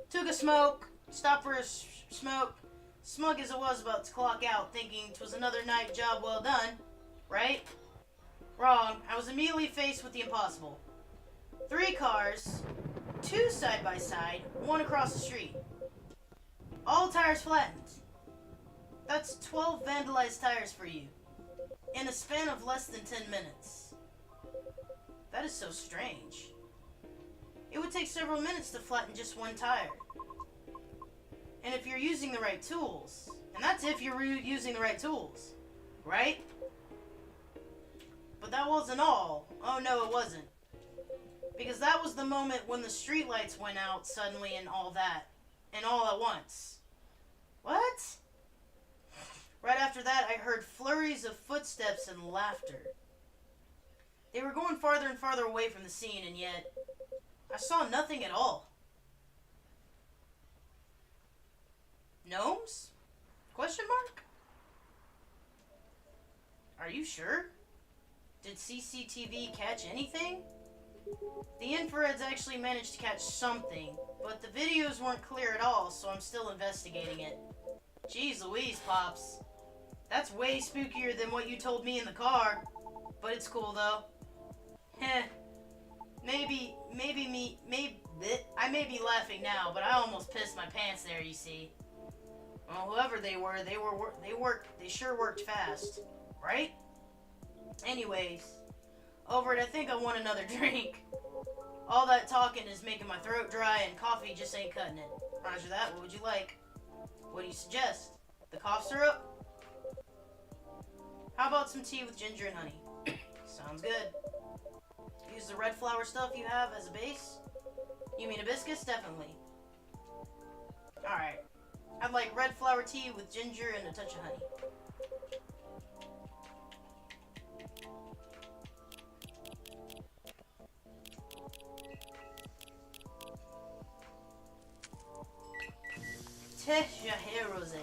took a smoke, Stopped for a smoke. Smug as I was about to clock out, thinking 'twas another night job well done. Right? Wrong. I was immediately faced with the impossible. 3 cars, 2 side by side, 1 across the street. All tires flattened. That's 12 vandalized tires for you. In a span of less than 10 minutes. That is so strange. It would take several minutes to flatten just 1 tire. And if you're using the right tools, and that's if you're using the right tools, right? But that wasn't all. Oh no, it wasn't. Because that was the moment when the streetlights went out suddenly and all that. And all at once. What? Right after that, I heard flurries of footsteps and laughter. They were going farther and farther away from the scene, and yet I saw nothing at all. Gnomes? Question mark? Are you sure? Did CCTV catch anything? The infrareds actually managed to catch something, but the videos weren't clear at all, so I'm still investigating it. Jeez Louise, Pops. That's way spookier than what you told me in the car. But it's cool, though. Heh. I may be laughing now, but I almost pissed my pants there, you see. Well, whoever they were, they sure worked fast. Right? Anyways, over it, I think I want another drink. All that talking is making my throat dry, and coffee just ain't cutting it. Roger that, what would you like? What do you suggest? The cough syrup? How about some tea with ginger and honey? Sounds good. Use the red flower stuff you have as a base? You mean hibiscus? Definitely. Alright. I'd like red flower tea with ginger and a touch of honey. Tejahe Rosea.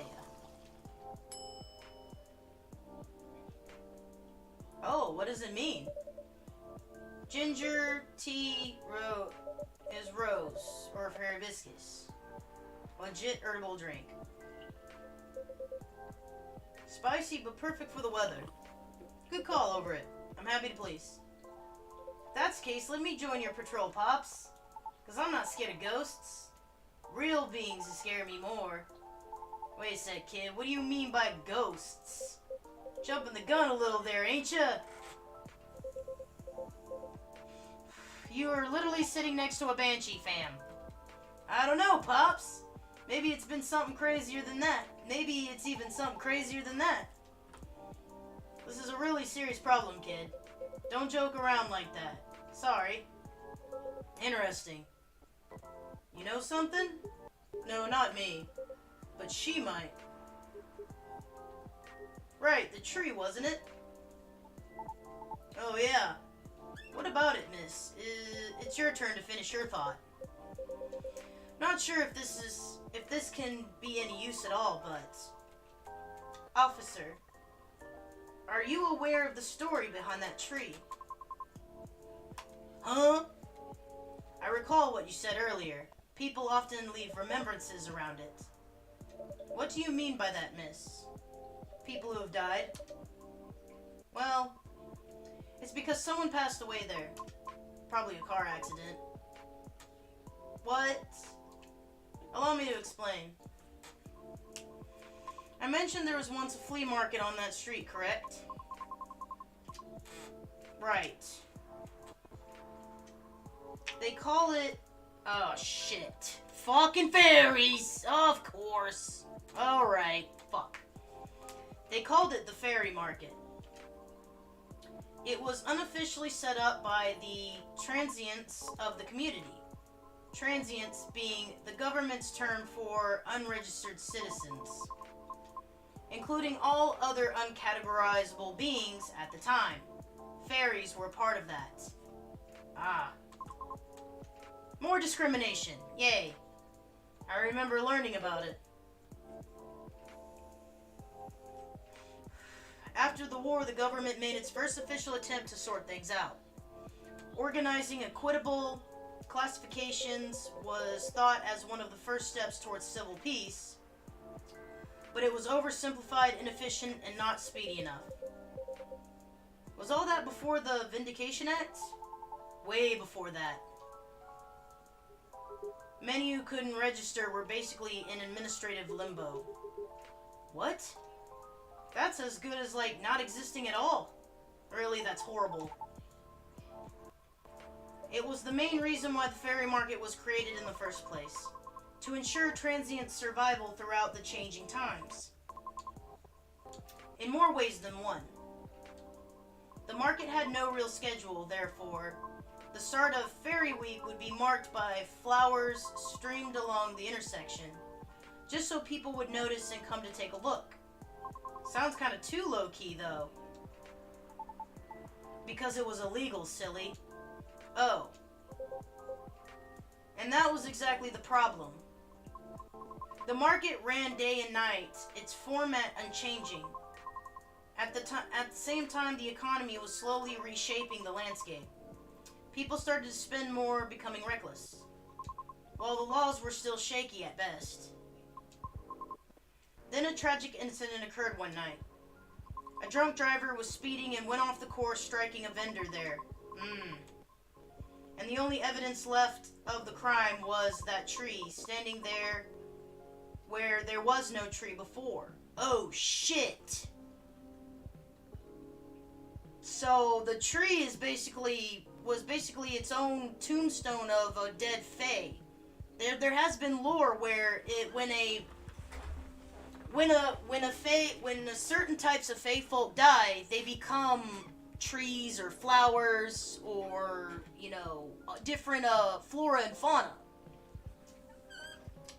Oh, what does it mean? Ginger tea is rose, or hibiscus. Legit herbal drink. Spicy, but perfect for the weather. Good call over it. I'm happy to please. If that's the case, let me join your patrol, Pops. Cause I'm not scared of ghosts. Real beings scare me more. Wait a sec, kid. What do you mean by ghosts? Jumping the gun a little there, ain't ya? You are literally sitting next to a banshee, fam. I don't know, Pops. Maybe it's been something crazier than that. Maybe it's even something crazier than that. This is a really serious problem, kid. Don't joke around like that. Sorry. Interesting. You know something? No, not me. But she might. Right, the tree, wasn't it? Oh, yeah. What about it, miss? It's your turn to finish your thought. Not sure if this can be any use at all, but... Officer, are you aware of the story behind that tree? Huh? I recall what you said earlier. People often leave remembrances around it. What do you mean by that, miss? People who have died? Well, it's because someone passed away there. Probably a car accident. What? Allow me to explain. I mentioned there was once a flea market on that street, correct? Right. They call it... Oh, shit. Fucking fairies! Of course. Alright, fuck. They called it the Fairy Market. It was unofficially set up by the transients of the community. Transients being the government's term for unregistered citizens, including all other uncategorizable beings at the time. Fairies were part of that. Ah. More discrimination. Yay. I remember learning about it. After the war, the government made its first official attempt to sort things out, organizing equitable classifications was thought as one of the first steps towards civil peace, but it was oversimplified, inefficient, and not speedy enough. Was all that before the Vindication Act? Way before that. Many who couldn't register were basically in administrative limbo. What? That's as good as, like, not existing at all. Really, that's horrible. It was the main reason why the ferry market was created in the first place, to ensure transient survival throughout the changing times. In more ways than one. The market had no real schedule, therefore, the start of Ferry Week would be marked by flowers streamed along the intersection, just so people would notice and come to take a look. Sounds kind of too low-key, though. Because it was illegal, silly. Oh. And that was exactly the problem. The market ran day and night, its format unchanging. At the same time, the economy was slowly reshaping the landscape. People started to spend more, becoming reckless, while the laws were still shaky at best. Then a tragic incident occurred one night. A drunk driver was speeding and went off the course, striking a vendor there. And the only evidence left of the crime was that tree standing there where there was no tree before. Oh shit! So the tree was basically its own tombstone of a dead fae. There has been lore where when certain types of fae folk die, they become trees or flowers or, different flora and fauna.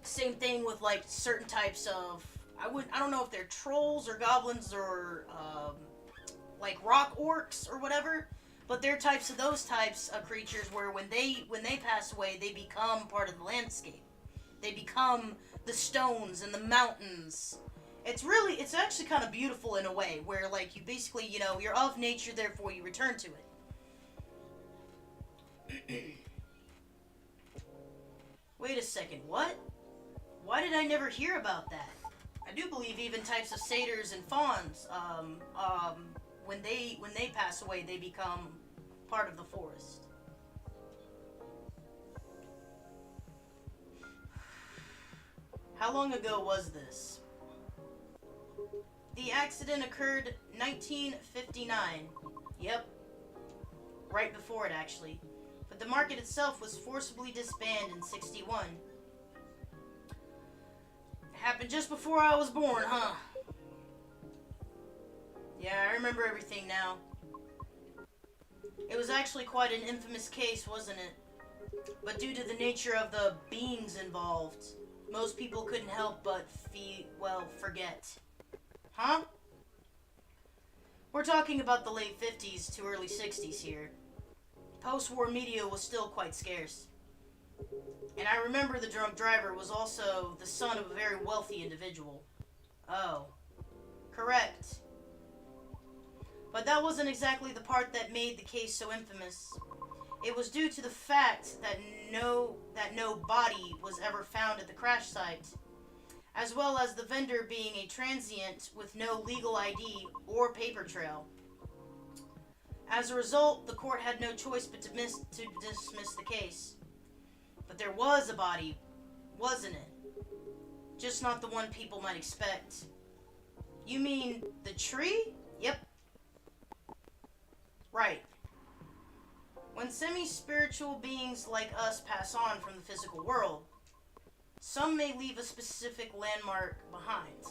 Same thing with like certain types of, I don't know if they're trolls or goblins or like rock orcs or whatever, but they're those types of creatures where when they pass away, they become part of the landscape. They become the stones and the mountains. It's actually kind of beautiful in a way, where like you basically, you're of nature, therefore you return to it. Wait a second, what? Why did I never hear about that? I do believe even types of satyrs and fauns, when they pass away, they become part of the forest. How long ago was this? The accident occurred 1959. Yep. Right before it, actually. But the market itself was forcibly disbanded in 61. Happened just before I was born, huh? Yeah, I remember everything now. It was actually quite an infamous case, wasn't it? But due to the nature of the beings involved, most people couldn't help but forget. Huh? We're talking about the late 50s to early 60s here. Post-war media was still quite scarce. And I remember the drunk driver was also the son of a very wealthy individual. Oh. Correct. But that wasn't exactly the part that made the case so infamous. It was due to the fact that no body was ever found at the crash site, as well as the vendor being a transient with no legal ID or paper trail. As a result, the court had no choice but to dismiss the case. But there was a body, wasn't it? Just not the one people might expect. You mean the tree? Yep. Right. When semi-spiritual beings like us pass on from the physical world, some may leave a specific landmark behind.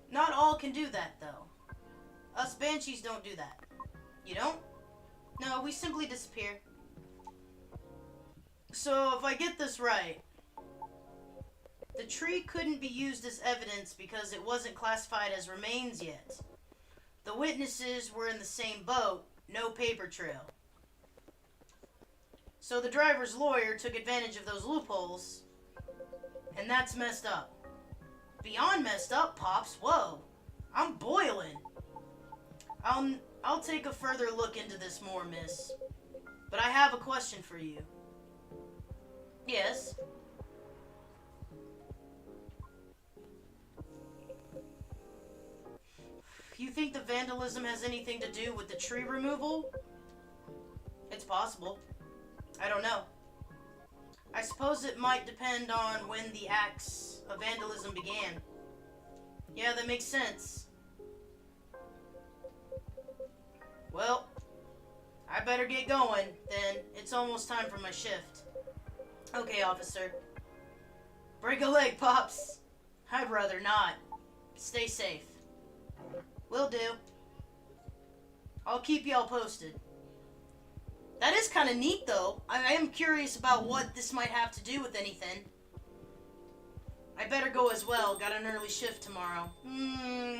Not all can do that, though. Us banshees don't do that. You don't? No, we simply disappear. So, if I get this right, the tree couldn't be used as evidence because it wasn't classified as remains yet. The witnesses were in the same boat, no paper trail. So the driver's lawyer took advantage of those loopholes, and that's messed up. Beyond messed up, Pops. Whoa, I'm boiling. I'll take a further look into this more, miss. But I have a question for you. Yes? You think the vandalism has anything to do with the tree removal? It's possible. I don't know. I suppose it might depend on when the acts of vandalism began. Yeah, that makes sense. Well, I better get going, then. It's almost time for my shift. Okay, officer. Break a leg, Pops. I'd rather not. Stay safe. Will do. I'll keep y'all posted. That is kind of neat, though. I am curious about what this might have to do with anything. I better go as well. Got an early shift tomorrow.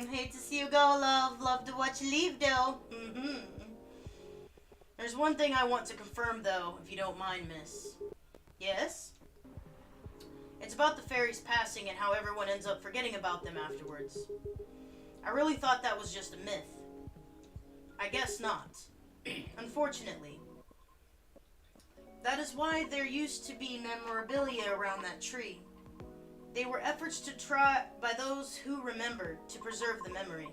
Hate to see you go, love. Love to watch you leave, though. There's one thing I want to confirm, though, if you don't mind, miss. Yes? It's about the fairies passing and how everyone ends up forgetting about them afterwards. I really thought that was just a myth. I guess not. Unfortunately. That is why there used to be memorabilia around that tree. They were efforts to try by those who remembered to preserve the memory.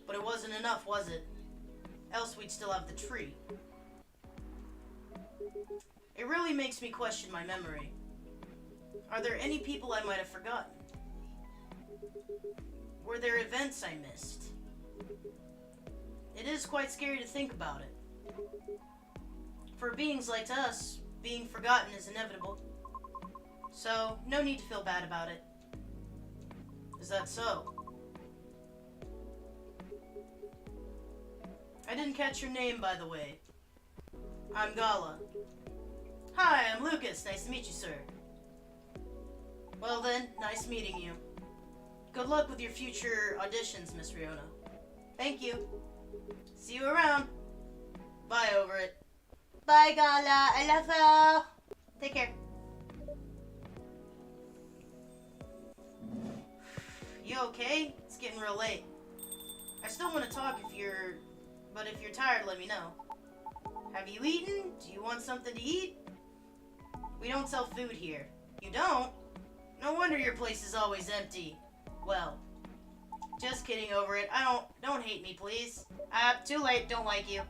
But it wasn't enough, was it? Else we'd still have the tree. It really makes me question my memory. Are there any people I might have forgotten? Were there events I missed? It is quite scary to think about it. For beings like us, being forgotten is inevitable. So, no need to feel bad about it. Is that so? I didn't catch your name, by the way. I'm Gala. Hi, I'm Lucas. Nice to meet you, sir. Well then, nice meeting you. Good luck with your future auditions, Miss Riona. Thank you. See you around. Bye over it. Bye, Gala. I love you. Take care. You okay? It's getting real late. I still want to talk but if you're tired, let me know. Have you eaten? Do you want something to eat? We don't sell food here. You don't? No wonder your place is always empty. Well, just kidding over it. Don't hate me, please. Too late. Don't like you.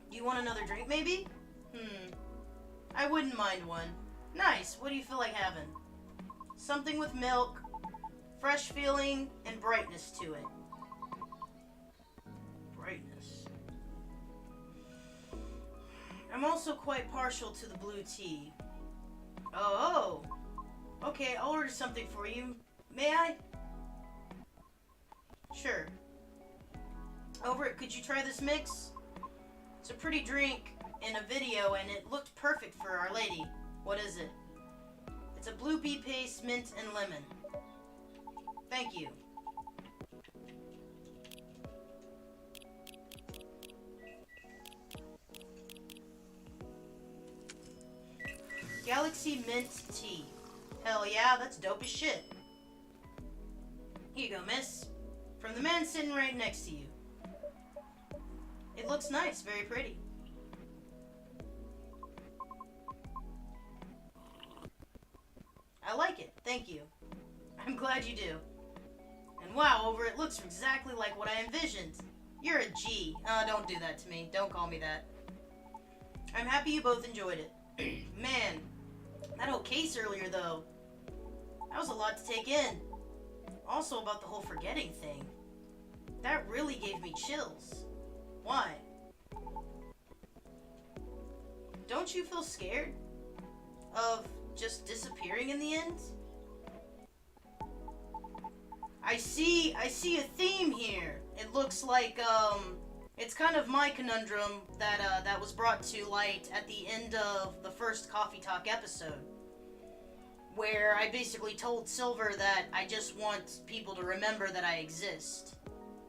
Do you want another drink, maybe? I wouldn't mind one. Nice. What do you feel like having? Something with milk, fresh feeling, and brightness to it. Brightness. I'm also quite partial to the blue tea. Oh. Okay, I'll order something for you. May I? Sure. Over it, could you try this mix? It's a pretty drink in a video, and it looked perfect for Our Lady. What is it? It's a blue pea paste, mint, and lemon. Thank you. Galaxy Mint Tea. Hell yeah, that's dope as shit. Here you go, miss. From the man sitting right next to you. It looks nice, very pretty. I like it, thank you. I'm glad you do. And wow, over it looks exactly like what I envisioned. You're a G. Don't do that to me. Don't call me that. I'm happy you both enjoyed it. Man, that whole case earlier, though. That was a lot to take in. Also about the whole forgetting thing. That really gave me chills. Why? Don't you feel scared of just disappearing in the end? I see a theme here. It looks like, it's kind of my conundrum that was brought to light at the end of the first Coffee Talk episode, where I basically told Silver that I just want people to remember that I exist.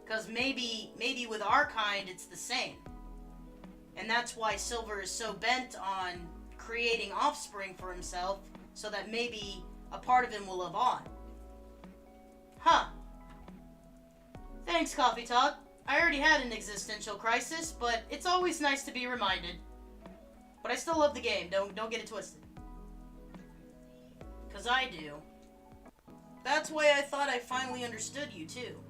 Because maybe with our kind it's the same. And that's why Silver is so bent on creating offspring for himself, so that maybe a part of him will live on. Huh. Thanks, Coffee Talk. I already had an existential crisis, but it's always nice to be reminded. But I still love the game, don't get it twisted. 'Cause I do. That's why I thought I finally understood you, too.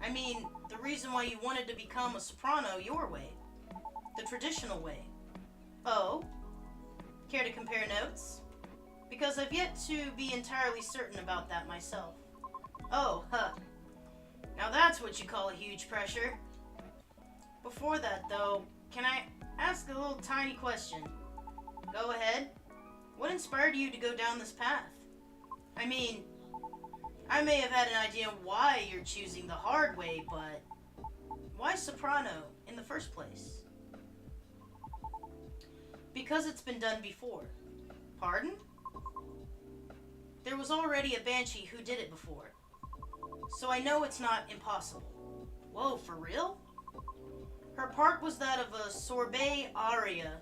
I mean, the reason why you wanted to become a soprano your way. The traditional way. Oh? Care to compare notes? Because I've yet to be entirely certain about that myself. Oh, huh. Now that's what you call a huge pressure. Before that, though, can I ask a little tiny question? Go ahead. What inspired you to go down this path? I mean, I may have had an idea why you're choosing the hard way, but why soprano in the first place? Because it's been done before. Pardon? There was already a banshee who did it before. So I know it's not impossible. Whoa, for real? Her part was that of a sorbet aria.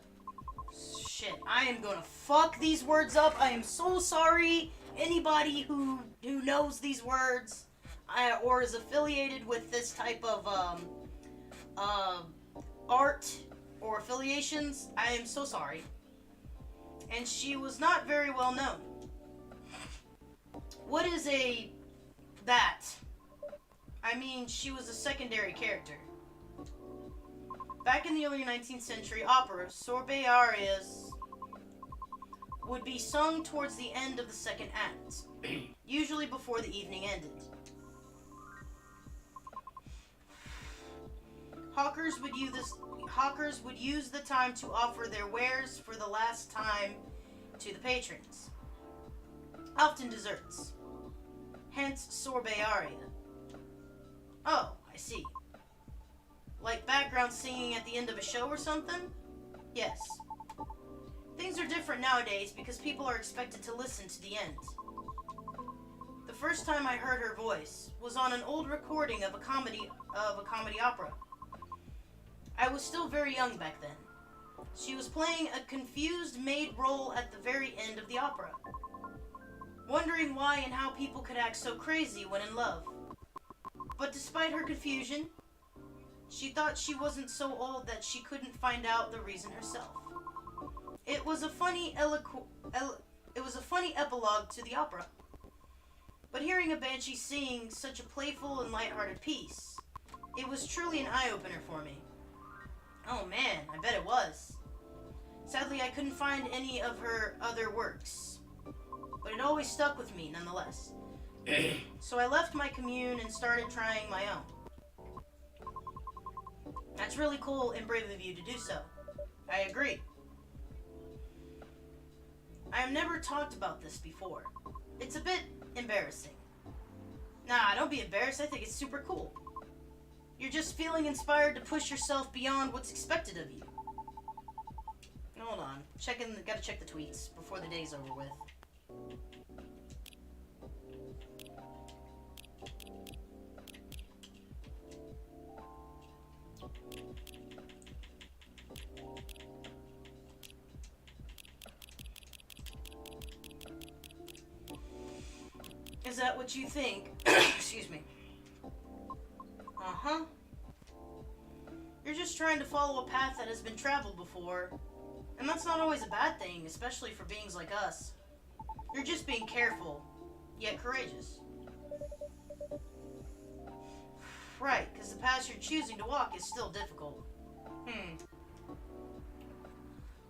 Shit, I am gonna fuck these words up. I am so sorry. Anybody who knows these words or is affiliated with this type of art or affiliations, I am so sorry. And she was not very well known. What is that? I mean, she was a secondary character. Back in the early 19th century opera, sorbet arias would be sung towards the end of the second act, usually before the evening ended. Hawkers would use the time to offer their wares for the last time to the patrons, often desserts. Hence, sorbet aria. Oh, I see. Like background singing at the end of a show or something? Yes. Things are different nowadays because people are expected to listen to the end. The first time I heard her voice was on an old recording of a comedy opera. I was still very young back then. She was playing a confused maid role at the very end of the opera, wondering why and how people could act so crazy when in love. But despite her confusion, she thought she wasn't so old that she couldn't find out the reason herself. It was a funny epilogue to the opera. But hearing a banshee sing such a playful and lighthearted piece, it was truly an eye-opener for me. Oh man, I bet it was. Sadly, I couldn't find any of her other works, but it always stuck with me nonetheless. So I left my commune and started trying my own. That's really cool and brave of you to do so. I agree. I have never talked about this before. It's a bit embarrassing. Nah, don't be embarrassed. I think it's super cool. You're just feeling inspired to push yourself beyond what's expected of you. Hold on. Gotta check the tweets before the day's over with. Is that what you think? Excuse me. Uh-huh. You're just trying to follow a path that has been traveled before. And that's not always a bad thing, especially for beings like us. You're just being careful, yet courageous. Right, because the path you're choosing to walk is still difficult.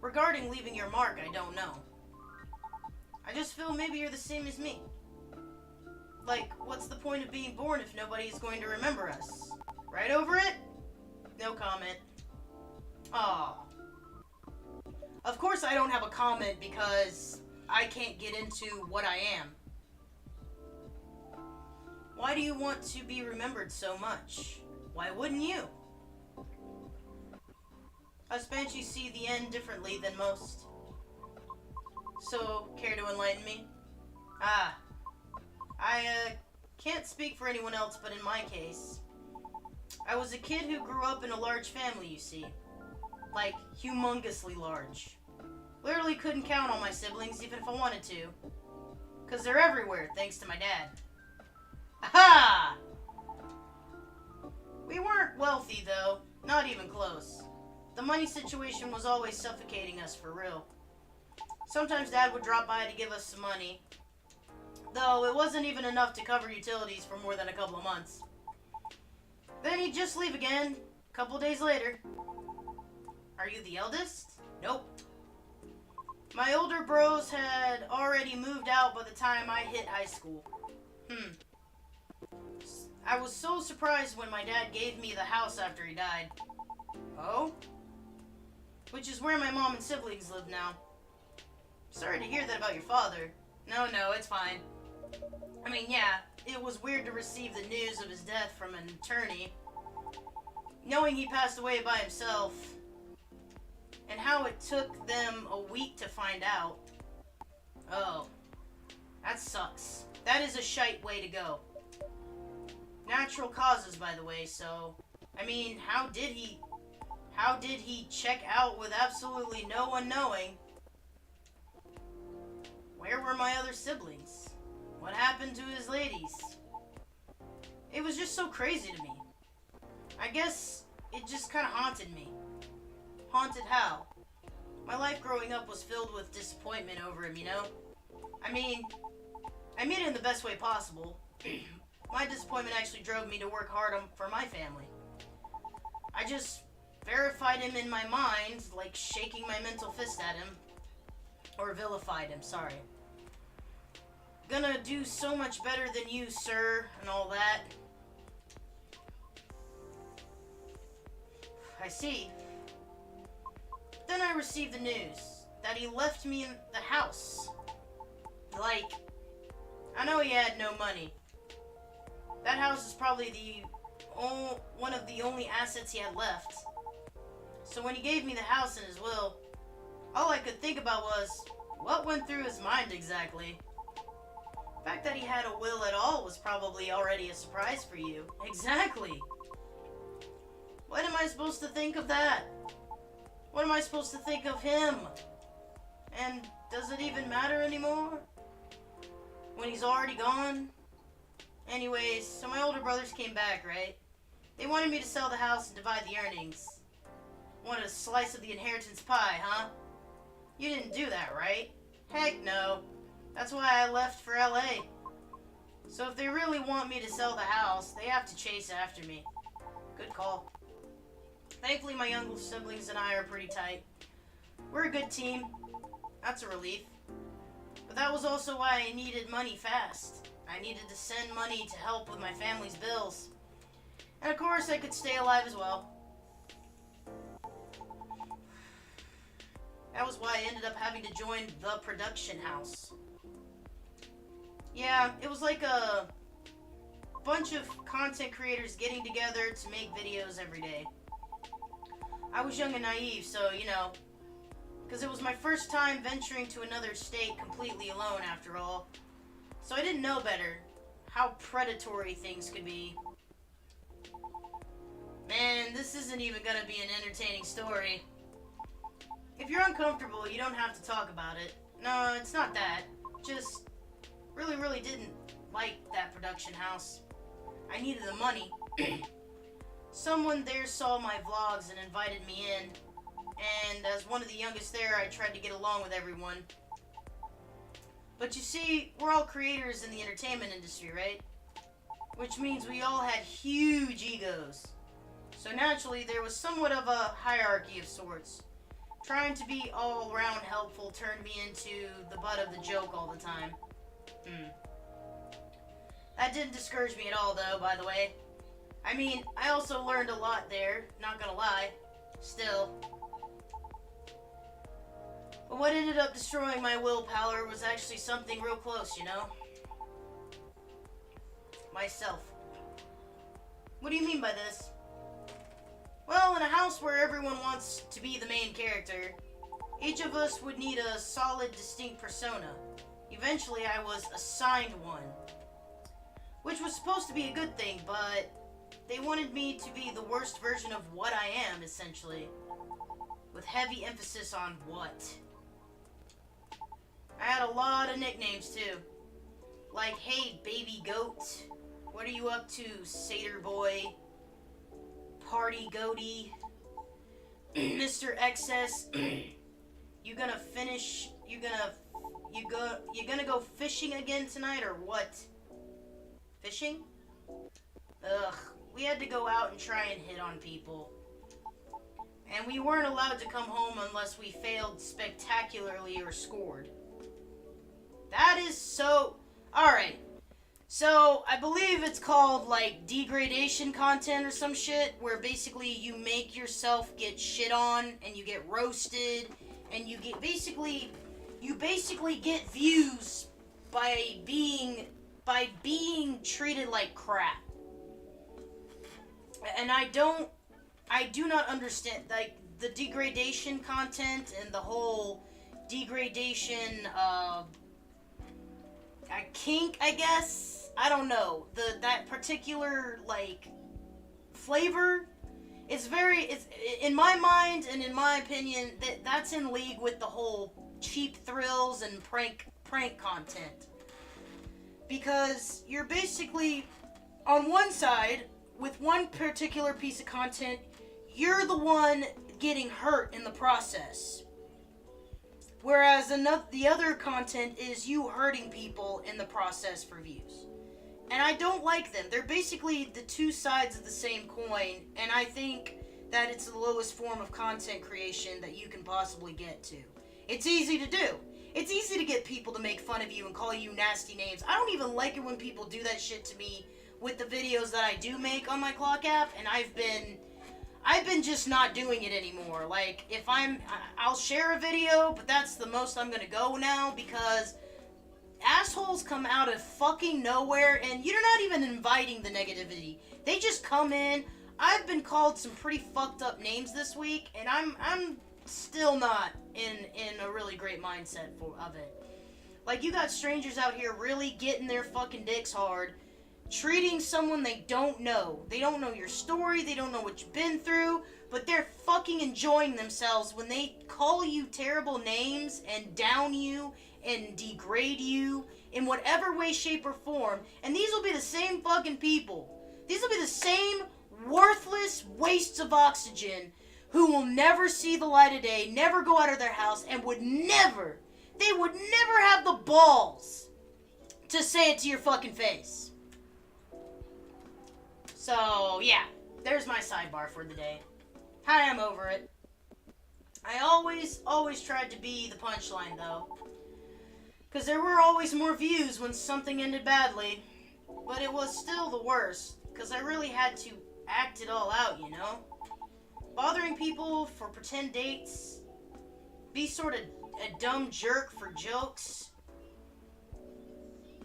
Regarding leaving your mark, I don't know. I just feel maybe you're the same as me. Like, what's the point of being born if nobody's going to remember us? Right over it? No comment. Aw. Of course I don't have a comment because I can't get into what I am. Why do you want to be remembered so much? Why wouldn't you? Us banshees see the end differently than most. So, care to enlighten me? I can't speak for anyone else, but in my case, I was a kid who grew up in a large family, you see. Like, humongously large. Literally couldn't count on my siblings, even if I wanted to. Because they're everywhere, thanks to my dad. Aha! We We weren't wealthy, though. Not even close. The money situation was always suffocating us for real. Sometimes Dad would drop by to give us some money, though it wasn't even enough to cover utilities for more than a couple of months. Then he'd just leave again, a couple days later. Are you the eldest? Nope. My older bros had already moved out by the time I hit high school. I was so surprised when my dad gave me the house after he died. Oh? Which is where my mom and siblings live now. Sorry to hear that about your father. No, it's fine. I mean, yeah, it was weird to receive the news of his death from an attorney, knowing he passed away by himself, and how it took them a week to find out. Oh, that sucks. That is a shite way to go. Natural causes, by the way, so, I mean, how did he check out with absolutely no one knowing? Where were my other siblings? What happened to his ladies? It was just so crazy to me. I guess it just kind of haunted me. Haunted how? My life growing up was filled with disappointment over him, you know? I mean it in the best way possible. My disappointment actually drove me to work hard for my family. I just verified him in my mind, like shaking my mental fist at him. Or vilified him, sorry. Gonna do so much better than you, sir, and all that. I see. Then I received the news that he left me in the house. Like, I know he had no money. That house is probably one of the only assets he had left. So when he gave me the house in his will, all I could think about was, what went through his mind exactly? The fact that he had a will at all was probably already a surprise for you. Exactly. What am I supposed to think of that? What am I supposed to think of him? And does it even matter anymore? When he's already gone? Anyways, so my older brothers came back, right? They wanted me to sell the house and divide the earnings. Wanted a slice of the inheritance pie, huh? You didn't do that, right? Heck no. That's why I left for LA. So if they really want me to sell the house, they have to chase after me. Good call. Thankfully, my younger siblings and I are pretty tight. We're a good team. That's a relief. But that was also why I needed money fast. I needed to send money to help with my family's bills. And of course, I could stay alive as well. That was why I ended up having to join the production house. Yeah, it was like a bunch of content creators getting together to make videos every day. I was young and naive, so, you know, because it was my first time venturing to another state completely alone, after all. So I didn't know better how predatory things could be. Man, this isn't even gonna be an entertaining story. If you're uncomfortable, you don't have to talk about it. No, it's not that. Just really didn't like that production house. I needed the money. Someone there saw my vlogs and invited me in. And as one of the youngest there, I tried to get along with everyone. But you see, we're all creators in the entertainment industry, right? Which means we all had huge egos. So naturally, there was somewhat of a hierarchy of sorts. Trying to be all-around helpful turned me into the butt of the joke all the time. That didn't discourage me at all, though, by the way. I mean, I also learned a lot there, not gonna lie. Still. But what ended up destroying my willpower was actually something real close, you know? Myself. What do you mean by this? Well, in a house where everyone wants to be the main character, each of us would need a solid, distinct persona. Eventually, I was assigned one. Which was supposed to be a good thing, but they wanted me to be the worst version of what I am, essentially. With heavy emphasis on what. I had a lot of nicknames, too. Like, hey, baby goat. What are you up to, satyr boy? Party Goatee, Mr. Excess, you gonna finish? You gonna go fishing again tonight or what? Fishing? Ugh, we had to go out and try and hit on people. And we weren't allowed to come home unless we failed spectacularly or scored. That is so... Alright. So, I believe it's called, like, degradation content or some shit, where basically you make yourself get shit on, and you get roasted, and you basically get views by being treated like crap. And I do not understand, like, the degradation content and the whole degradation, kink, I guess. I don't know. That particular, like, flavor is it's in my mind and in my opinion, that's in league with the whole cheap thrills and prank content. Because you're basically, on one side, with one particular piece of content, you're the one getting hurt in the process. Whereas the other content is you hurting people in the process for views. And I don't like them. They're basically the two sides of the same coin, and I think that it's the lowest form of content creation that you can possibly get to. It's easy to do. It's easy to get people to make fun of you and call you nasty names. I don't even like it when people do that shit to me with the videos that I do make on my Clock app, and I've been just not doing it anymore. Like, I'll share a video, but that's the most I'm gonna go now, because assholes come out of fucking nowhere, and you're not even inviting the negativity. They just come in. I've been called some pretty fucked up names this week, and I'm still not in a really great mindset of it. Like, you got strangers out here really getting their fucking dicks hard, treating someone they don't know. They don't know your story, they don't know what you've been through, but they're fucking enjoying themselves when they call you terrible names and down you and degrade you in whatever way, shape, or form. And these will be the same fucking people. These will be the same worthless wastes of oxygen who will never see the light of day, never go out of their house, and would never have the balls to say it to your fucking face. So, yeah, there's my sidebar for the day. Hi, I'm over it. I always tried to be the punchline, though. Because there were always more views when something ended badly. But it was still the worst, because I really had to act it all out, you know? Bothering people for pretend dates, be sort of a dumb jerk for jokes,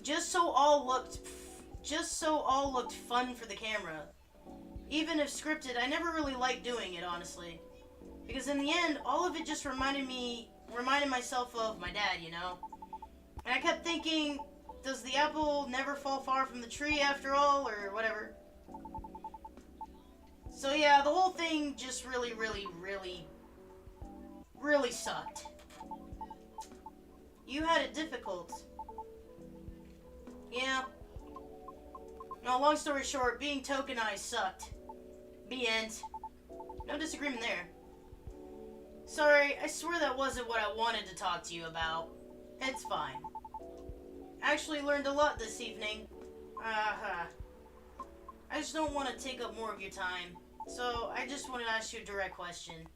just so all looked fun for the camera. Even if scripted, I never really liked doing it, honestly. Because in the end, all of it just reminded myself of my dad, you know? And I kept thinking, does the apple never fall far from the tree after all, or whatever? So yeah, the whole thing just really sucked. You had it difficult. Yeah. No, long story short, being tokenized sucked. The end. No disagreement there. Sorry, I swear that wasn't what I wanted to talk to you about. It's fine. Actually learned a lot this evening. I just don't want to take up more of your time. So, I just wanted to ask you a direct question.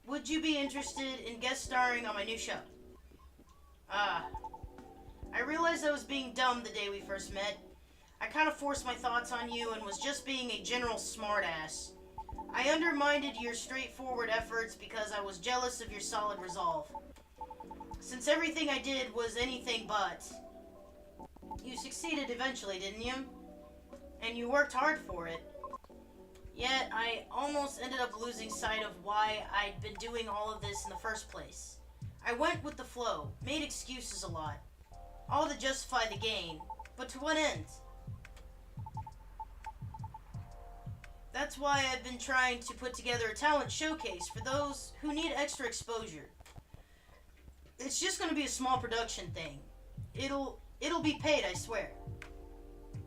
Would you be interested in guest starring on my new show? I realized I was being dumb the day we first met. I kind of forced my thoughts on you and was just being a general smartass. I undermined your straightforward efforts because I was jealous of your solid resolve. Since everything I did was anything but. You succeeded eventually, didn't you? And you worked hard for it. Yet, I almost ended up losing sight of why I'd been doing all of this in the first place. I went with the flow, made excuses a lot, all to justify the gain, but to what end? That's why I've been trying to put together a talent showcase for those who need extra exposure. It's just going to be a small production thing. It'll be paid, I swear.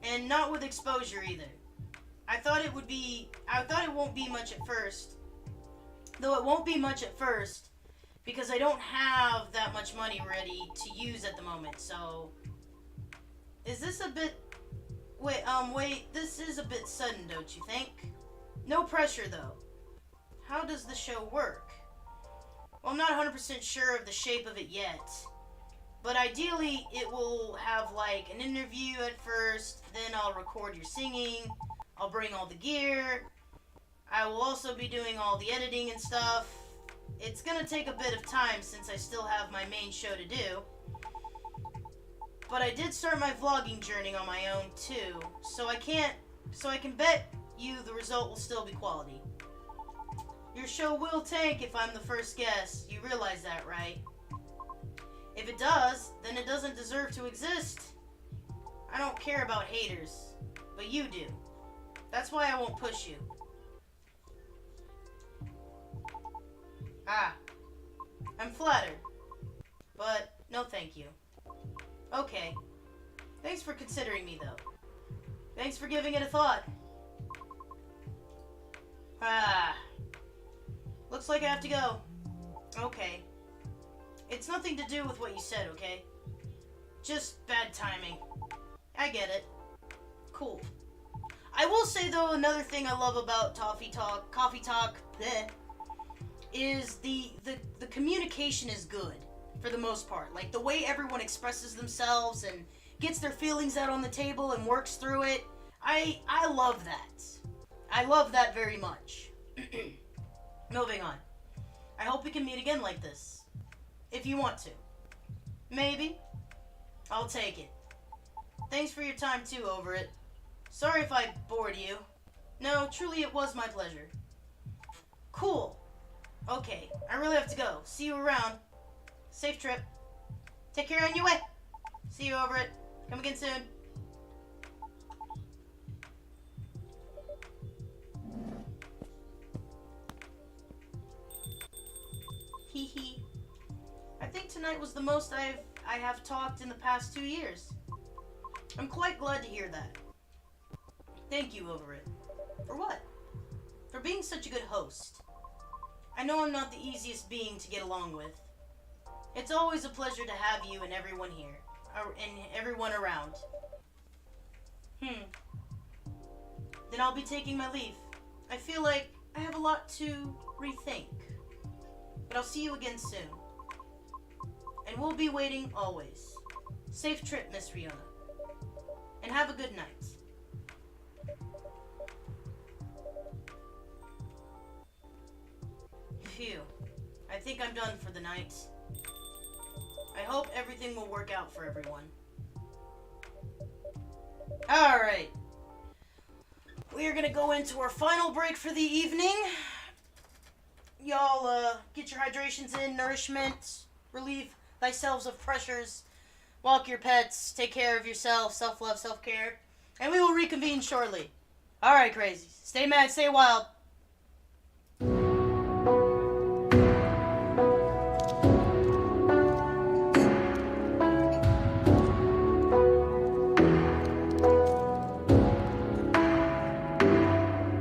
And not with exposure either. I thought it won't be much at first. Though it won't be much at first, because I don't have that much money ready to use at the moment, so... Is this a bit... Wait, this is a bit sudden, don't you think? No pressure, though. How does the show work? Well, I'm not 100% sure of the shape of it yet. But ideally, it will have, like, an interview at first, then I'll record your singing, I'll bring all the gear, I will also be doing all the editing and stuff. It's gonna take a bit of time since I still have my main show to do. But I did start my vlogging journey on my own, too, so I can bet you the result will still be quality. Your show will tank if I'm the first guest. You realize that, right? If it does, then it doesn't deserve to exist. I don't care about haters, but you do. That's why I won't push you. I'm flattered, but no thank you. Okay. Thanks for considering me, though. Thanks for giving it a thought. Looks like I have to go. Okay. It's nothing to do with what you said, okay? Just bad timing. I get it. Cool. I will say, though, another thing I love about Coffee Talk, bleh, is the communication is good, for the most part. Like, the way everyone expresses themselves and gets their feelings out on the table and works through it, I love that. I love that very much. Moving on. I hope we can meet again like this. If you want to. Maybe. I'll take it. Thanks for your time too, Over It. Sorry if I bored you. No, truly it was my pleasure. Cool. Okay, I really have to go. See you around. Safe trip. Take care on your way. See you, Over It. Come again soon. Hee hee. I think tonight was the most I have talked in the past 2 years. I'm quite glad to hear that. Thank you, Over It. For what? For being such a good host. I know I'm not the easiest being to get along with. It's always a pleasure to have you and everyone here, and everyone around. Then I'll be taking my leave. I feel like I have a lot to rethink. But I'll see you again soon. And we'll be waiting always. Safe trip, Miss Riona. And have a good night. Phew. I think I'm done for the night. I hope everything will work out for everyone. Alright. We are gonna go into our final break for the evening. Y'all, get your hydrations in, nourishment, relieve thyself of pressures, walk your pets, take care of yourself, self-love, self-care, and we will reconvene shortly. Alright, crazies. Stay mad, stay wild.